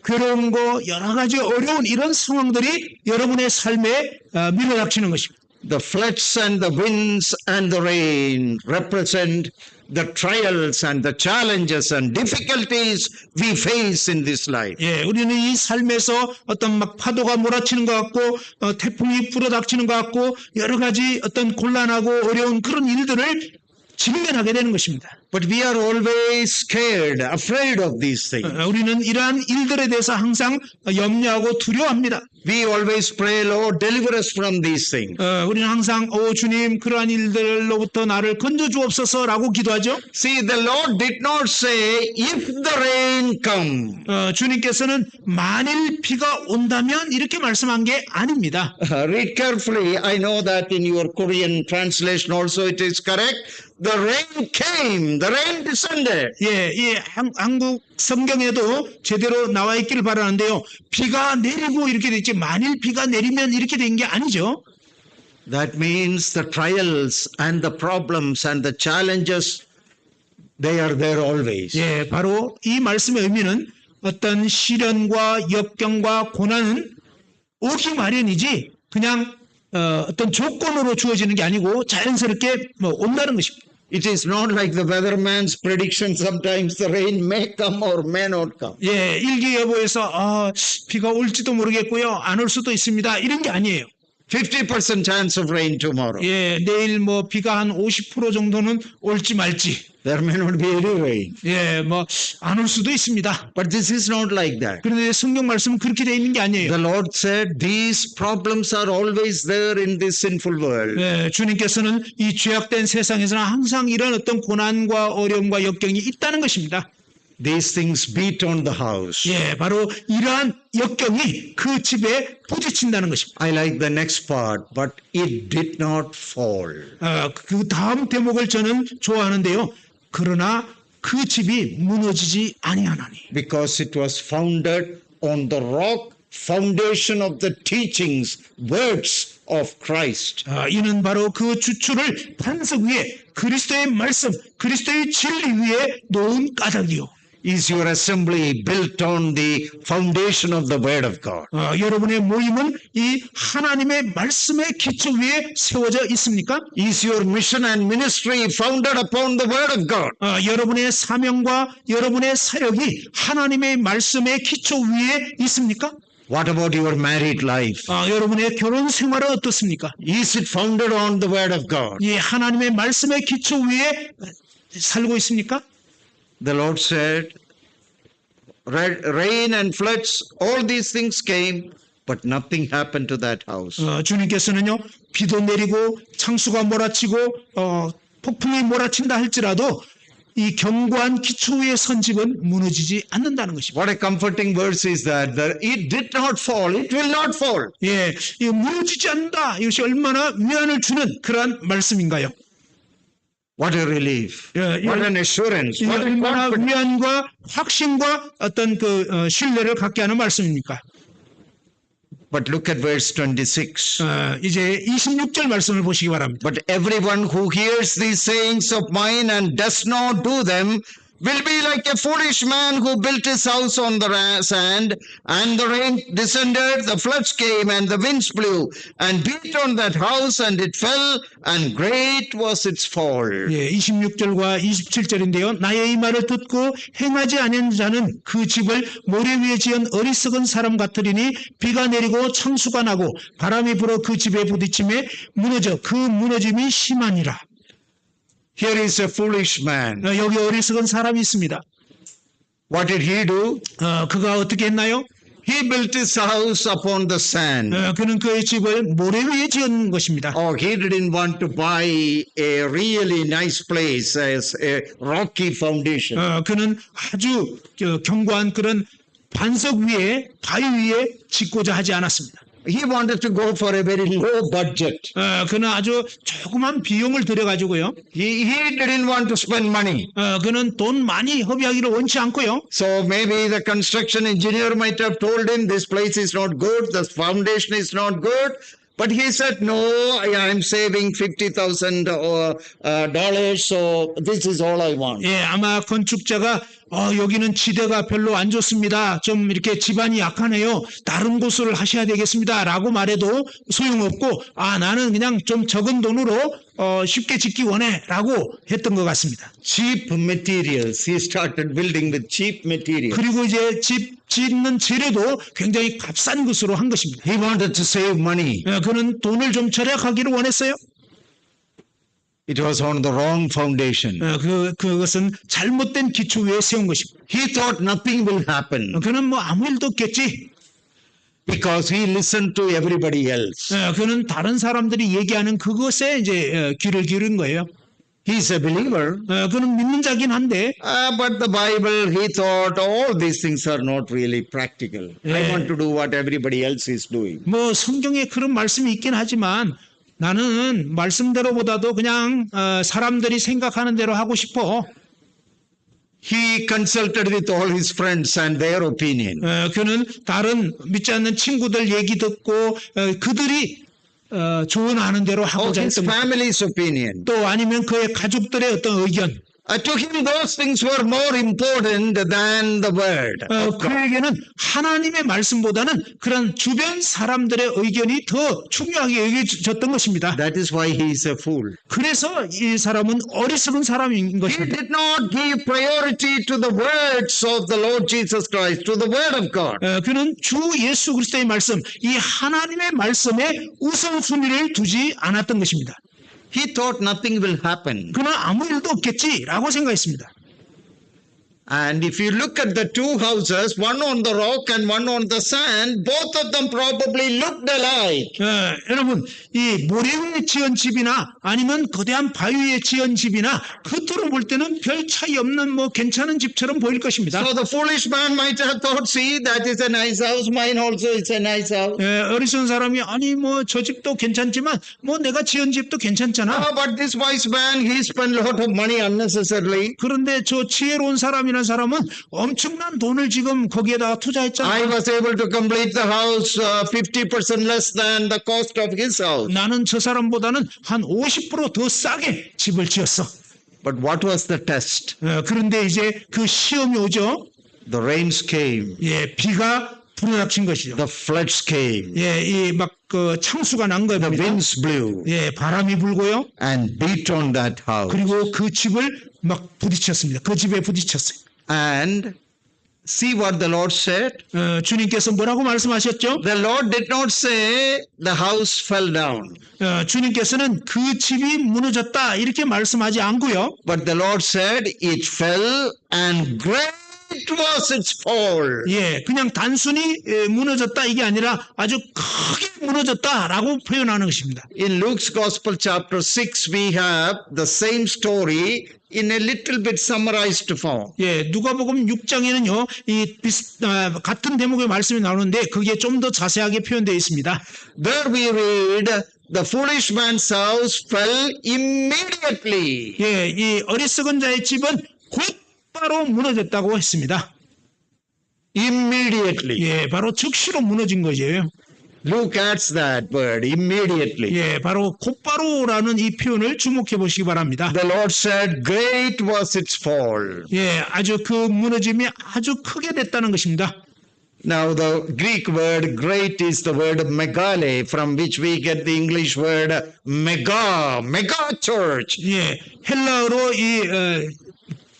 괴로운 거, 여러 가지 어려운 이런 상황들이 여러분의 삶에 밀어닥치는 것입니다. The floods and the winds and the rain represent the trials and the challenges and difficulties we face in this life. 우리는 이 삶에서 어떤 막 파도가 몰아치는 것 같고 태풍이 불어닥치는 것 같고 여러 가지 어떤 곤란하고 어려운 그런 일들을 직면하게 되는 것입니다. But we are always scared, afraid of these things. 우리는 이러한 일들에 대해서 항상 염려하고 두려워합니다. We always pray, Lord, deliver us from these things. 우리는 항상 주님 그러한 일들로부터 나를 건져 주옵소서라고 기도하죠. See, the Lord did not say, if the rain come. 주님께서는 만일 비가 온다면 이렇게 말씀한 게 아닙니다. Read carefully. I know that in your Korean translation also it is correct. The rain came, the rain descended. 예, 한국 성경에도 제대로 나와 있기를 바라는데요. 비가 내리고 이렇게 돼 있지 만일 비가 내리면 이렇게 된 게 아니죠. That means the trials and the problems and the challenges, they are there always. 예, 바로 이 말씀의 의미는 어떤 시련과 역경과 고난은 오기 마련이지 그냥 어떤 조건으로 주어지는 게 아니고 자연스럽게 온다는 것입니다. It is not like the weatherman's prediction. Sometimes the rain may come or may not come. 예, 일기예보에서 비가 올지도 모르겠고요. 안 올 수도 있습니다. 이런 게 아니에요. 50% chance of rain tomorrow. 예, 내일 비가 한 50% 정도는 올지 말지. There may not be any rain. 예, 안 올 수도 있습니다. But this is not like that. 그런데 성경 말씀은 그렇게 되어 있는 게 아니에요. The Lord said these problems are always there in this sinful world. 예, 주님께서는 이 죄악된 세상에서는 항상 이런 어떤 고난과 어려움과 역경이 있다는 것입니다. These things beat on the house. 예, 바로 이러한 역경이 그 집에 부딪힌다는 것입니다. I like the next part, but it did not fall. 그 다음 대목을 저는 좋아하는데요. 그러나 그 집이 무너지지 아니하나니. Because it was founded on the rock foundation of the teachings, words of Christ. 이는 바로 그 주추를 반석 위에 그리스도의 말씀, 그리스도의 진리 위에 놓은 까닭이요. Is your assembly built on the foundation of the word of God? 여러분의 모임은 이 하나님의 말씀의 기초 위에 세워져 있습니까? Is your mission and ministry founded upon the word of God? 여러분의 사명과 여러분의 사역이 하나님의 말씀의 기초 위에 있습니까? What about your married life? 여러분의 결혼 생활은 어떻습니까? Is it founded on the word of God? 이 하나님의 말씀의 기초 위에 살고 있습니까? The Lord said, rain and floods, all these things came, but nothing happened to that house. 주님께서는요, 비도 내리고 창수가 몰아치고 폭풍이 몰아친다 할지라도 이 견고한 기초 위에 선 집은 무너지지 않는다는 것입니다. What a comforting verse is that. It did not fall, it will not fall. 예, 이 무너지지 않는다. 이것이 얼마나 위안을 주는 그러한 말씀인가요? What a relief. What an assurance. What a 얼마나 confidence. 위안과 확신과 어떤 신뢰를 갖게 하는 말씀입니까? But look at verse 26. 이제 26절 말씀을 보시기 바랍니다. But everyone who hears these sayings of mine and does not do them will be like a foolish man who built his house on the sand, and the rain descended, the floods came, and the winds blew, and beat on that house, and it fell, and great was its fall. 예, 26절과 27절인데요. 나의 이 말을 듣고 행하지 않은 자는 그 집을 모래 위에 지은 어리석은 사람 같으리니 비가 내리고 창수가 나고 바람이 불어 그 집에 부딪힘에 무너져 그 무너짐이 심하니라. Here is a foolish man. 여기 어리석은 사람이 있습니다. What did he do? 그가 어떻게 했나요? He built his house upon the sand. 그는 그의 집을 모래 위에 지은 것입니다. Oh, he didn't want to buy a really nice place as a rocky foundation. 그는 아주 견고한 그런 반석 위에 바위 위에 짓고자 하지 않았습니다. He wanted to go for a very low budget. 그는 아주 조그만 비용을 들여가지고요. He didn't want to spend money. 그는 돈 많이 허비하기를 원치 않고요. So maybe the construction engineer might have told him this place is not good, the foundation is not good. But he said, no, I'm saving $50,000, so this is all I want. 예, 아마 건축자가 여기는 지대가 별로 안 좋습니다. 좀 이렇게 집안이 약하네요. 다른 곳을 하셔야 되겠습니다. 라고 말해도 소용없고, 나는 그냥 좀 적은 돈으로 쉽게 짓기 원해. 라고 했던 것 같습니다. Cheap materials. He started building with cheap materials. 그리고 이제 집 짓는 재료도 굉장히 값싼 것으로 한 것입니다. He wanted to save money. 그는 돈을 좀 절약하기를 원했어요. It was on the wrong foundation. 그것은 잘못된 기초 위에 세운 것입니다. He thought nothing will happen. 그는 아무 일도 없겠지. because he listened to everybody else. 그는 다른 사람들이 얘기하는 그것에 이제 귀를 기울인 거예요. He's a believer, 그는 믿는 자긴 한데 but the Bible, he thought all these things are not really practical. I want to do what everybody else is doing. 뭐 성경에 그런 말씀이 있긴 하지만 나는 말씀대로보다도 그냥 사람들이 생각하는 대로 하고 싶어. He consulted with all his friends and their opinion. 그는 다른 믿지 않는 친구들 얘기 듣고 그들이 조언하는 대로 하고자 His 했던 것. family's opinion. 또 아니면 그의 가족들의 어떤 의견. To him, those things were more important than the word. 그에게는 하나님의 말씀보다는 그런 주변 사람들의 의견이 더 중요하게 여겨졌던 것입니다. That is why he is a fool. 그래서 이 사람은 어리석은 사람인 He 것입니다. did not give priority to the words of the Lord Jesus Christ, to the word of God. 그는 주 예수 그리스도의 말씀, 이 하나님의 말씀에 우선순위를 두지 않았던 것입니다. He thought nothing will happen. 그는 아무 일도 없겠지라고 생각했습니다. And if you look at the two houses, one on the rock and one on the sand, both of them probably looked alike. 여러분, 이 모래 위에 지은 집이나 아니면 거대한 바위 위에 지은 집이나 겉으로 볼 때는 별 차이 없는 뭐 괜찮은 집처럼 보일 것입니다. So the foolish man might have thought, see, that is a nice house, mine also is a nice house. 어리석은 사람이 아니 뭐 저 집도 괜찮지만 뭐 내가 지은 집도 괜찮잖아. But this wise man, he spent a lot of money unnecessarily. 그런데 저 지혜로운 사람이라는 사람은 엄청난 돈을 지금 거기에다가 투자했잖아. I was able to complete the house 50% less than the cost of his house. 나는 저 사람보다는 한 50% 더 싸게 집을 지었어. But what was the test? 그런데 이제 그 시험이 오죠. The rains came, 예, 비가 불어닥친 것이죠. the floods came, 예, 이 막 그 창수가 난 the 겁니다. winds blew 예, 바람이 불고요. and beat on that house. 그리고 그 집을 막 부딪혔습니다. 그 집에 부딪혔어요. And see what the Lord said. 주님께서 뭐라고 말씀하셨죠? The Lord did not say the house fell down, 주님께서는 그 집이 무너졌다 이렇게 말씀하지 않고요. but the Lord said it fell and great was its fall. 예, 그냥 단순히 무너졌다 이게 아니라 아주 크게 무너졌다라고 표현하는 것입니다. In Luke's Gospel chapter 6, we have the same story in a little bit summarized form. 예, 누가복음 6장에는요, 이 같은 대목의 말씀이 나오는데 그게 좀 더 자세하게 표현되어 있습니다. There we read, the foolish man's house fell immediately. 예, 이 어리석은 자의 집은 곧바로 무너졌다고 했습니다. Immediately. 예, 바로 즉시로 무너진 거죠. Luke adds that word, immediately. 예, 바로 곧바로라는 이 표현을 주목해 보시기 바랍니다. The Lord said, great was its fall. 예, 아주 그 무너짐이 아주 크게 됐다는 것입니다. Now the Greek word great is the word megale, from which we get the English word mega church. 예, 헬라어로 이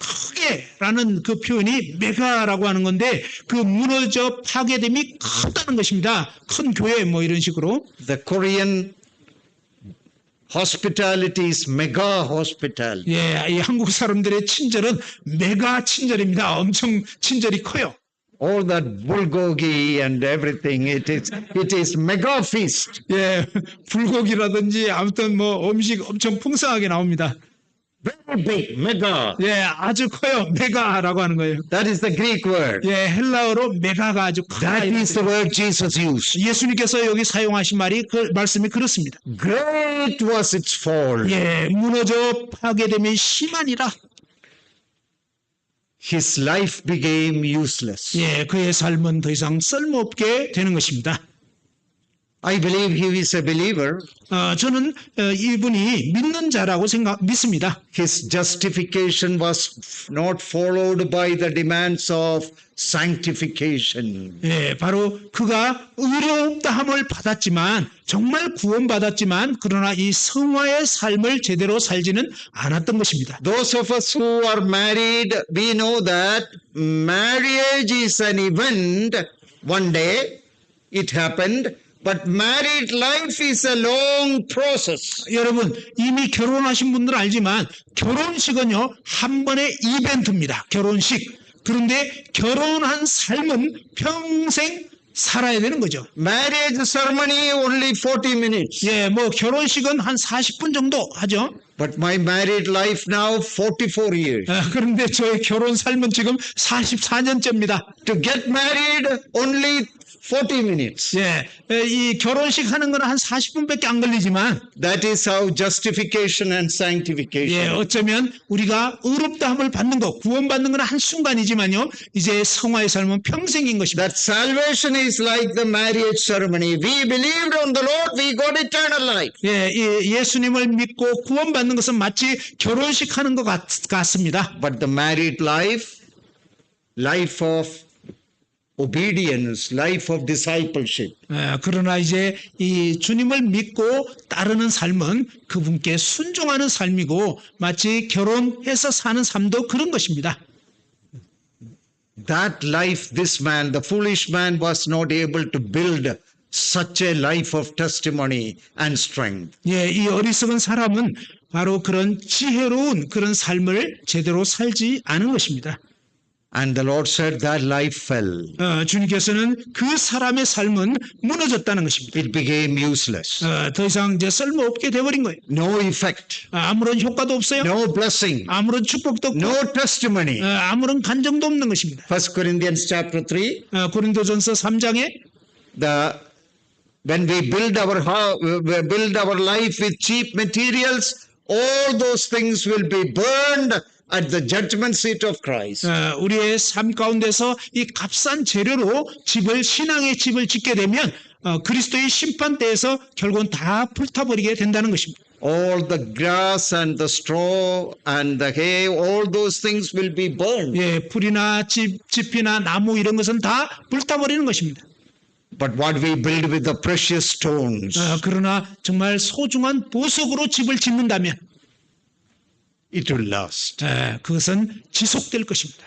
크게라는 그 표현이 메가라고 하는 건데 그 무너져 파괴됨이 크다는 것입니다. 큰 교회 뭐 이런 식으로. The Korean hospitality is mega hospitality. 예, 이 한국 사람들의 친절은 메가 친절입니다. 엄청 친절이 커요. All that bulgogi and everything, it is mega feast. 예, 불고기라든지 아무튼 뭐 음식 엄청 풍성하게 나옵니다. Very big, mega. 예, 아주 커요. 메가라고 하는 거예요. That is the Greek word. 예, 헬라어로 메가가 아주 크다. That is the word Jesus used. 예수님께서 여기 사용하신 말씀이 그렇습니다. Great was its fall. 예, 무너져 파괴되면 심하니라. His life became useless. 예, 그의 삶은 더 이상 쓸모없게 되는 것입니다. I believe he is a believer. 저는 이분이 믿는 자라고 믿습니다. His justification was not followed by the demands of sanctification. 예, 바로 그가 의롭다함을 받았지만 정말 구원받았지만 그러나 이 성화의 삶을 제대로 살지는 않았던 것입니다. Those of us who are married, we know that marriage is an event. One day it happened. But married life is a long process. 여러분 이미 결혼하신 분들은 알지만 결혼식은요 한 번의 이벤트입니다. 결혼식. 그런데 결혼한 삶은 평생 살아야 되는 거죠. Marriage ceremony only 40 minutes. 예, 뭐 결혼식은 한 40분 정도 하죠. But my married life now 44 years. 그런데 저의 결혼 삶은 지금 44년째입니다. To get married only 40 minutes. 예, 이 결혼식 하는 거는 한 40분밖에 안 걸리지만, That is how justification and 예, sanctification. 어쩌면 우리가 의롭다함을 받는 거, 구원받는 건 한 순간이지만요, 이제 성화의 삶은 평생인 것입니다. That salvation is like the marriage ceremony. We believed on the Lord, we got eternal life. 예, 예수님을 믿고 구원받는 것은 마치 결혼식 하는 것 같습니다. But the married life, life of obedience, life of discipleship. 그러나 이제 이 주님을 믿고 따르는 삶은 그분께 순종하는 삶이고, 마치 결혼해서 사는 삶도 그런 것입니다. That life, this man, the foolish man, was not able to build such a life of testimony and strength. 예, 이 어리석은 사람은 바로 그런 지혜로운 그런 삶을 제대로 살지 않은 것입니다. And the Lord said that life fell. 주님께서는 그 사람의 삶은 무너졌다는 것입니다. It became useless. 더 이상 이제 쓸모없게 돼버린 거예요. No effect. 아무런 효과도 없어요. No blessing. 아무런 축복도 없고, No testimony. 아무런 간정도 없는 것입니다. 1 Corinthians chapter 3. 고린도전서 3장에 When we build our life with cheap materials, all those things will be burned at the judgment seat of Christ. 우리의 삶 가운데서 이 값싼 재료로 신앙의 집을 짓게 되면 그리스도의 심판대에서 결국은 다 불타버리게 된다는 것입니다. All the grass and the straw and the hay, all those things will be burned. 예, 풀이나 짚이나 나무 이런 것은 다 불타버리는 것입니다. But what we build with the precious stones, 그러나 정말 소중한 보석으로 집을 짓는다면 it will last. 그것은 지속될 것입니다.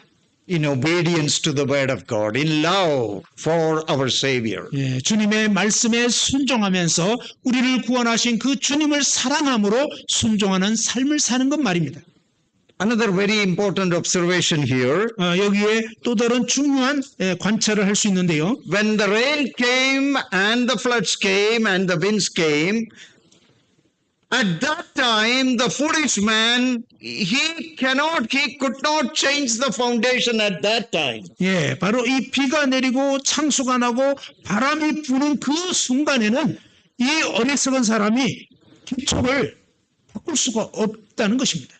In obedience to the word of God, in love for our Savior. 예, 주님의 말씀에 순종하면서 우리를 구원하신 그 주님을 사랑함으로 순종하는 삶을 사는 것 말입니다. Another very important observation here. 여기에 또 다른 중요한 관찰을 할 수 있는데요. When the rain came and the floods came and the winds came, at that time the foolish man, he could not change the foundation at that time. 예, 바로 이 비가 내리고 창수가 나고 바람이 부는 그 순간에는 이 어리석은 사람이 기초를 바꿀 수가 없다는 것입니다.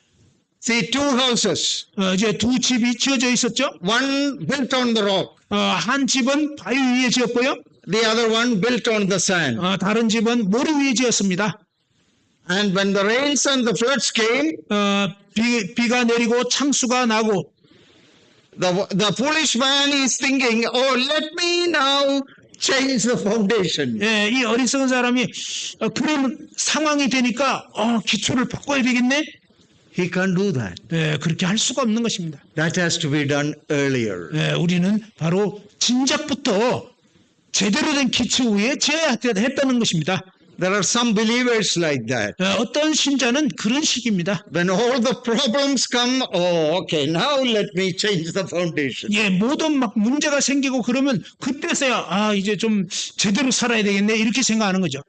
See, two houses. 이제 두 집이 지어져 있었죠. One built on the rock. 한 집은 바위 위에 지었고요. The other one built on the sand. 다른 집은 모래 위에 지었습니다. And when the rains and the floods came, 비가 내리고 창수가 나고, the foolish man is thinking, oh, let me now change the foundation. 예, 이 어리석은 사람이 그런 상황이 되니까 기초를 바꿔야 되겠네. He can't do that. 예, 그렇게 할 수가 없는 것입니다. That has to be done earlier. 예, 우리는 바로 진작부터 제대로 된 기초 위에 지어야 했다는 것입니다. There are some believers like that. 어떤 신자는 그런 식입니다. When all the problems come, oh, okay, now let me change the foundation. 예, 모든 막 문제가 생기고 그러면 그때서야 이제 좀 제대로 살아야 되겠네 이렇게 생각하는 거죠.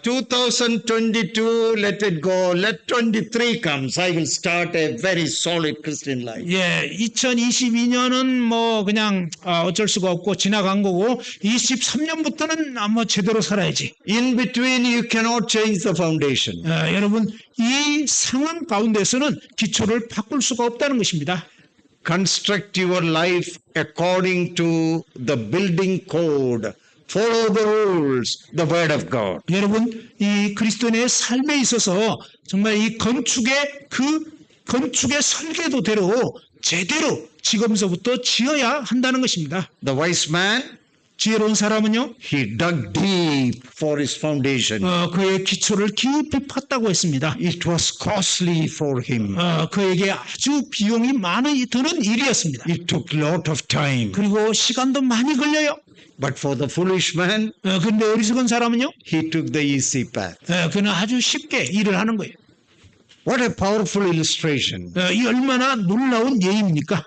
2022, let it go. Let 23 comes. I will start a very solid Christian life. 예, 2022년은 뭐 그냥 어쩔 수가 없고 지나간 거고 23년부터는 뭐 제대로 살아야지. In between, you cannot change the foundation. 여러분 이 상황 가운데서는 기초를 바꿀 수가 없다는 것입니다. Construct your life according to the building code. Follow the rules, the word of God. 여러분 이 그리스도인의 삶에 있어서 정말 이 건축의 설계도대로 제대로 지금서부터 지어야 한다는 것입니다. The wise man, 지혜로운 사람은요, he dug deep for his foundation. 그의 기초를 깊이 팠다고 했습니다. It was costly for him. 그에게 아주 비용이 많이 드는 일이었습니다. It took lot of time. 그리고 시간도 많이 걸려요. But for the foolish man, 그런데 어리석은 사람은요, he took the easy path. 그는 아주 쉽게 일을 하는 거예요. What a powerful illustration. 이 얼마나 놀라운 예입니까?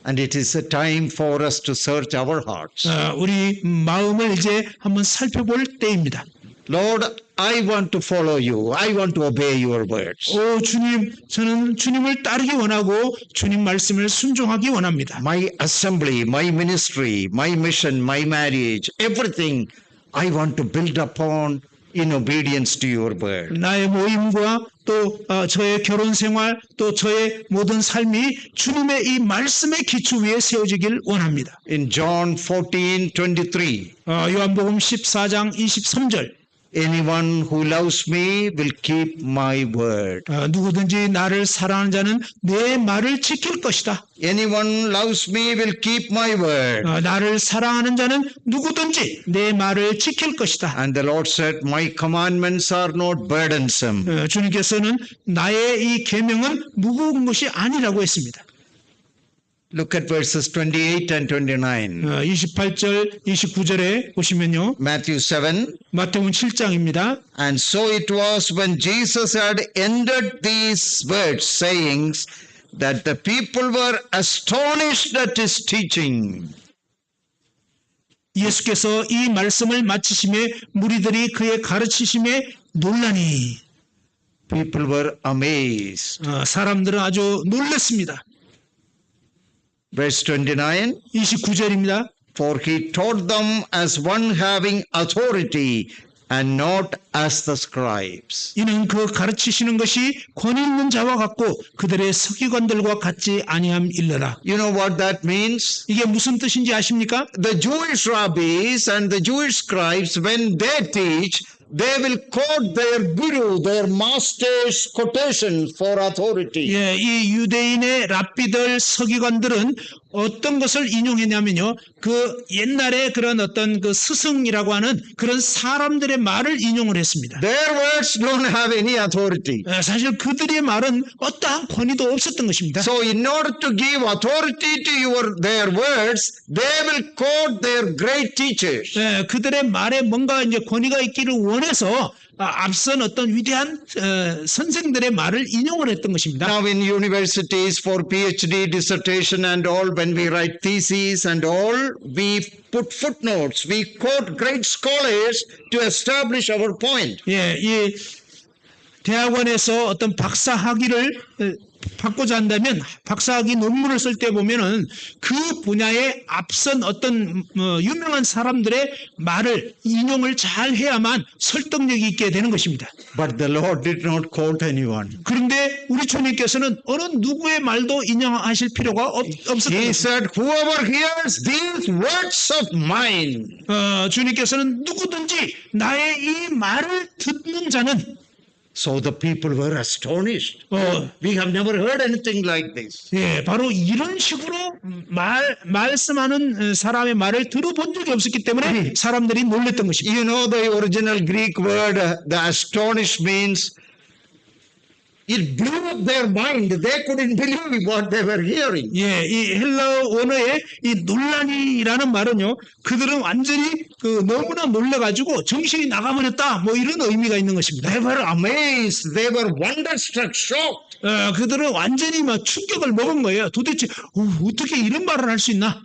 And it is a time for us to search our hearts. 우리 마음을 이제 한번 살펴볼 때입니다. Lord, I want to follow you. I want to obey your words. 오 주님, 저는 주님을 따르기 원하고 주님 말씀을 순종하기 원합니다. My assembly, my ministry, my mission, my marriage, everything I want to build upon in obedience to your word. 나의 모임과 또 저의 결혼 생활 또 저의 모든 삶이 주님의 이 말씀의 기초 위에 세워지길 원합니다. In John 14:23, 요한복음 14장 23절 anyone who loves me will keep my word. 누구든지 나를 사랑하는 자는 내 말을 지킬 것이다. Anyone loves me will keep my word. 나를 사랑하는 자는 누구든지 내 말을 지킬 것이다. And the Lord said, my commandments are not burdensome. 주님께서는 나의 이 계명은 무거운 것이 아니라고 했습니다. Look at verses 28 and 29. 28절, 29절에 보시면요. Matthew 7. 마태복음 7장입니다. And so it was when Jesus had ended these words, sayings, that the people were astonished at his teaching. 예수께서 이 말씀을 마치심에 무리들이 그의 가르치심에 놀라니. People were amazed. 사람들은 아주 놀랐습니다. Verse 29. 29절입니다. For he taught them as one having authority and not as the scribes. 이는 그 가르치시는 것이 권위 있는 자와 같고 그들의 서기관들과 같지 아니함일러라. You know what that means? 이게 무슨 뜻인지 아십니까? The Jewish rabbis and the Jewish scribes, when they teach, they will quote their guru, their master's quotations for authority. 예, 이 유대인의 랍비들 서기관들은 어떤 것을 인용했냐면요. 그 옛날에 그런 어떤 그 스승이라고 하는 그런 사람들의 말을 인용을 했습니다. Their words don't have any authority. 사실 그들의 말은 어떠한 권위도 없었던 것입니다. So in order to give authority to their words, they will quote their great teachers. 예, 그들의 말에 뭔가 이제 권위가 있기를 원해서 앞선 어떤 위대한 선생들의 말을 인용을 했던 것입니다. Now in universities for PhD, dissertation and all, when we write theses and all, we put footnotes. We quote great scholars to establish our point. 예, 이 대학원에서 어떤 박사 학위를 받고자 한다면 박사학위 논문을 쓸 때 보면은 그 분야의 앞선 어떤 유명한 사람들의 말을 인용을 잘 해야만 설득력이 있게 되는 것입니다. But the Lord did not quote anyone. 그런데 우리 주님께서는 어느 누구의 말도 인용하실 필요가 없었던 He 것입니다. said, whoever hears these words of mine. 주님께서는 누구든지 나의 이 말을 듣는 자는 So the people were astonished. We have never heard anything like this. 예, 바로 이런 식으로 말씀하는 사람의 말을 들어본 적이 없었기 때문에 사람들이 놀랬던 것입니다. You know the original Greek word, the astonished means it blew up their mind. They couldn't believe what they were hearing. 예, 이 헬라어 원어의 이 논란이라는 말은요, 그들은 완전히 너무나 놀래가지고 정신이 나가버렸다, 뭐 이런 의미가 있는 것입니다. They were amazed. They were wonderstruck, shocked. 그들은 완전히 막 충격을 먹은 거예요. 도대체 어떻게 이런 말을 할 수 있나?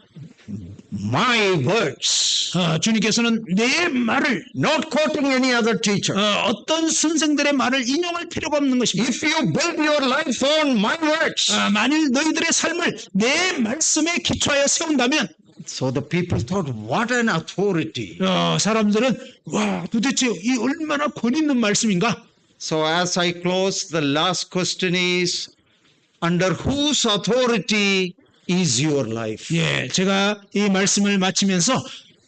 My words. 주님께서는 내 말을 Not quoting any other teacher. 어떤 선생들의 말을 인용할 필요가 없는 것입니다. If you build your life on my words. 만일 너희들의 삶을 내 말씀에 기초하여 세운다면 So the people thought, what an authority. 사람들은 와, 도대체 이 얼마나 권위 있는 말씀인가? So as I close, the last question is, under whose authority is your life? 예, 제가 이 말씀을 마치면서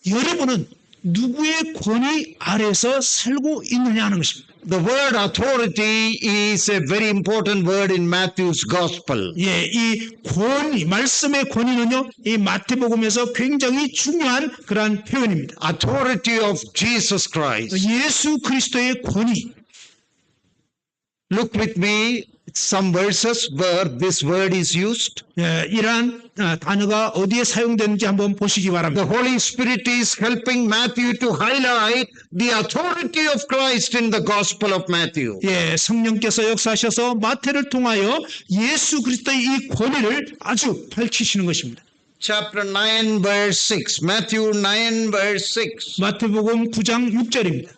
여러분은 누구의 권위 아래서 살고 있느냐 하는 것입니다. The word authority is a very important word in Matthew's gospel. 예, 이 권위, 말씀의 권위는요, 이 마태복음에서 굉장히 중요한 그러한 표현입니다. Authority of Jesus Christ. 예수 그리스도의 권위. Look with me, some verses where this word is used. 이러한 단어가 어디에 사용되는지 한번 보시기 바랍니다. The Holy Spirit is helping Matthew to highlight the authority of Christ in the Gospel of Matthew. 예, 성령께서 역사하셔서 마태를 통하여 예수 그리스도의 이 권위를 아주 밝히시는 것입니다. Chapter 9 verse 6. Matthew 9 verse 6. 마태복음 9장 6절입니다.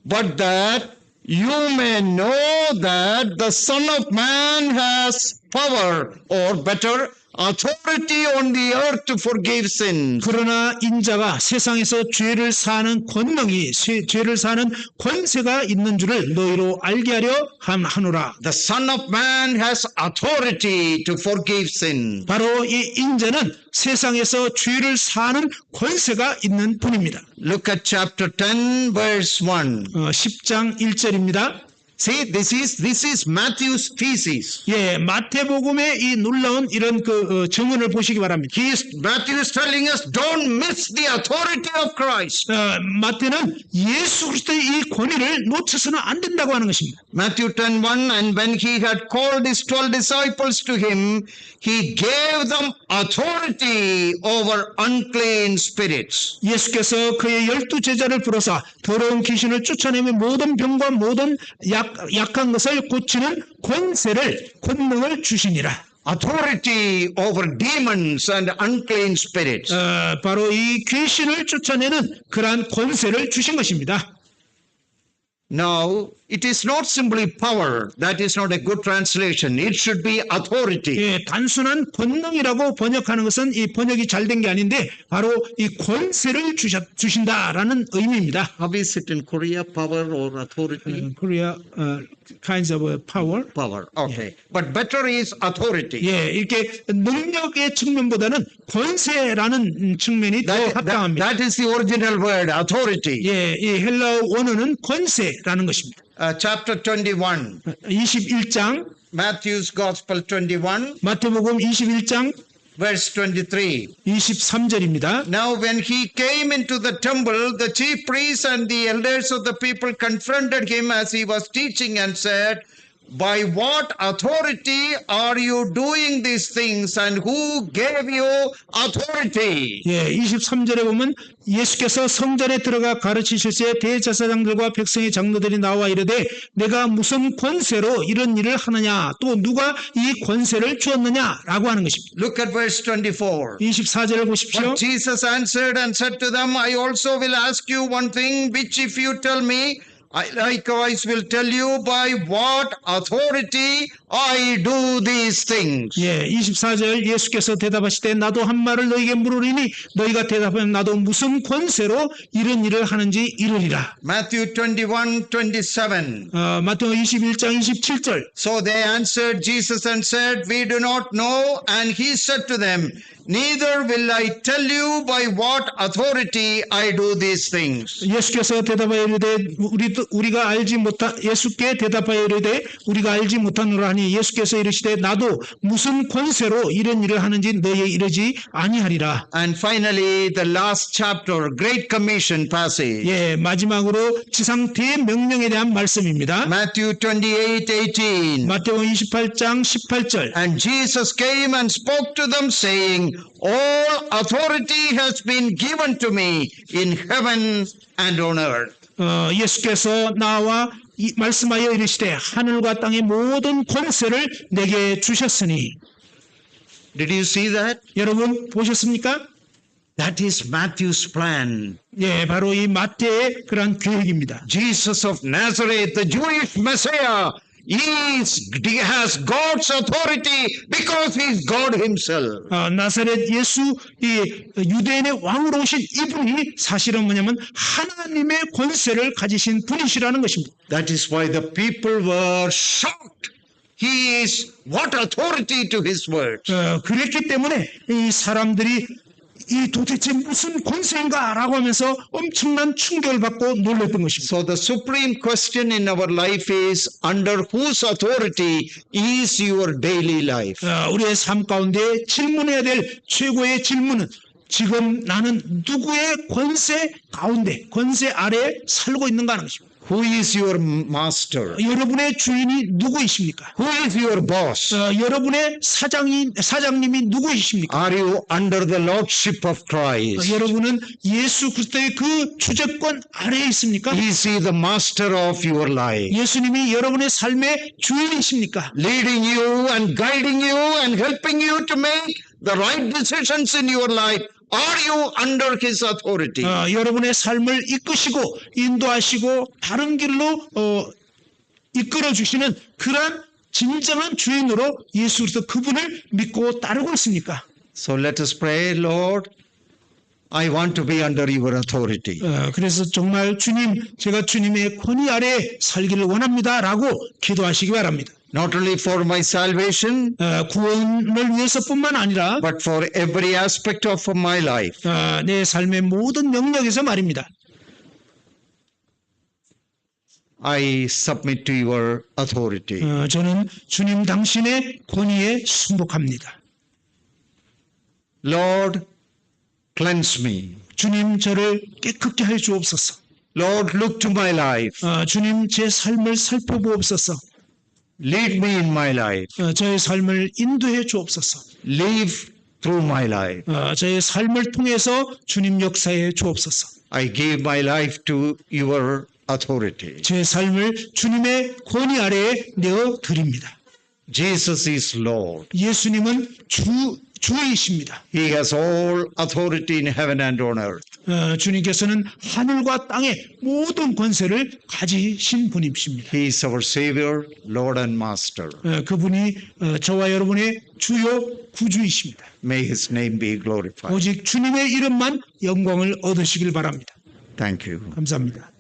But that you may know that the Son of Man has power, or better, authority on the earth to forgive sins. 그러나 인자가 세상에서 죄를 사하는 권능이 죄를 사하는 권세가 있는 줄을 너희로 알게 하려 하노라. The Son of Man has authority to forgive sin. 바로 이 인자는 세상에서 죄를 사하는 권세가 있는 분입니다. Look at chapter 10 verse 1. 10장 1절입니다. See, this is Matthew's thesis. 예, 마태복음의 이 놀라운 이런 정언을 보시기 바랍니다. Matthew is telling us, don't miss the authority of Christ. 마태는 예수 그리스도의 이 권위를 놓쳐서는 안 된다고 하는 것입니다. Matthew 10:1, and when he had called his 12 disciples to him, he gave them authority over unclean spirits. 예수께서 그의 12제자를 불러서 더러운 귀신을 쫓아내며 모든 병과 모든 약한 것을 고치는 권능을 주시니라. Authority over demons and unclean spirits. 바로 이 귀신을 쫓아내는 그러한 권세를 주신 것입니다. Now, it is not simply power. That is not a good translation. It should be authority. 예, 단순한 권능이라고 번역하는 것은 이 번역이 잘 된 게 아닌데 바로 이 권세를 주신다라는 의미입니다. How is it in Korea? Power or authority? Korea kinds of power. Power. Okay. But better is authority. 예, 이렇게 능력의 측면보다는 권세라는 측면이 더 합당합니다. That is the original word, authority. 예, 이 헬라어 원어는 권세라는 것입니다. Chapter 21. 21장 Matthew's Gospel 21. 마태복음 21장 Verse 23. 23절입니다. Now when he came into the temple, the chief priests and the elders of the people confronted him as he was teaching and said, By what authority are you doing these things, and who gave you authority? 예, 23절에 보면 예수께서 성전에 들어가 가르치실 때 대제사장들과 백성의 장로들이 나와 이르되 내가 무슨 권세로 이런 일을 하느냐, 또 누가 이 권세를 주었느냐라고 하는 것입니다. Look at verse 24. 24절을 보십시오. But Jesus answered and said to them, I also will ask you one thing, which if you tell me, I likewise will tell you by what authority I do these things. 예, 24절 예수께서 대답하시되 나도 한 말을 너희에게 물으리니 너희가 대답하면 나도 무슨 권세로 이런 일을 하는지 이르리라. Matthew 21:27. 마태복음 21장 27절. So they answered Jesus and said, We do not know. And he said to them, Neither will I tell you by what authority I do these things. 예수께서 대답하여 이르되 우리가 알지 못한 예수께 대답하여 이르되 우리가 알지 못하노라 하니 예수께서 이르시되 나도 무슨 권세로 이런 일을 하는지 너희에 이르지 아니하리라. And finally the last chapter, Great Commission passage. 예, 마지막으로 지상 대명령에 대한 말씀입니다. Matthew 28:18. 마태복음 28장 18절. And Jesus came and spoke to them saying, All authority has been given to me in heaven and on earth. 예수께서 나와 말씀하여 이르시되 하늘과 땅의 모든 권세를 내게 주셨으니. Did you see that? 여러분 보셨습니까? That is Matthew's plan. 예, 바로 이 마태의 그런 계획입니다. Jesus of Nazareth, the Jewish Messiah, has God's authority because he is God himself. 나사렛 예수, 이 유대인의 왕으로 오신 이분이 사실은 뭐냐면 하나님의 권세를 가지신 분이시라는 것입니다. That is why the people were shocked. He is what authority to his words. 그랬기 때문에 이 사람들이 이 도대체 무슨 권세인가라고 하면서 엄청난 충격을 받고 놀랐던 것입니다. So the supreme question in our life is, under whose authority is your daily life? 우리의 삶 가운데 질문해야 될 최고의 질문은 지금 나는 누구의 권세 가운데, 권세 아래에 살고 있는가 하는 것입니다. Who is your master? 여러분의 주인이 누구이십니까? Who is your boss? 여러분의 사장님이 누구이십니까? Are you under the lordship of Christ? 여러분은 예수 그리스도의 그 주재권 아래에 있습니까? Is he the master of your life? 예수님이 여러분의 삶의 주인이십니까? Leading you and guiding you and helping you to make the right decisions in your life. Are you under his authority? 여러분의 삶을 이끄시고 인도하시고 바른 길로 이끌어 주시는 그런 진정한 주인으로 예수 그리스도 그분을 믿고 따르고 있습니까? So let us pray, Lord, I want to be under your authority. 그래서 정말 주님, 제가 주님의 권위 아래에 살기를 원합니다라고 기도하시기 바랍니다. Not only for my salvation, 구원을 위해서뿐만 아니라 but for every aspect of my life. 내 삶의 모든 영역에서 말입니다. I submit to your authority. 저는 주님 당신의 권위에 순복합니다. Lord, cleanse me. 주님 저를 깨끗게 해 주옵소서. Lord, look to my life. 주님 제 삶을 살펴보옵소서. Lead me in my life. 저의 삶을 인도해 주옵소서. Live through my life. 저의 삶을 통해서 주님 역사해 주옵소서. I give my life to your authority. 제 삶을 주님의 권위 아래에 내어 드립니다. Jesus is Lord. 예수님은 주이십니다. He has all authority in heaven and on earth. 주님께서는 하늘과 땅의 모든 권세를 가지신 분이십니다. He is our Savior, Lord and Master. 그분이 저와 여러분의 주요 구주이십니다. May His name be glorified. 오직 주님의 이름만 영광을 얻으시길 바랍니다. Thank you. 감사합니다.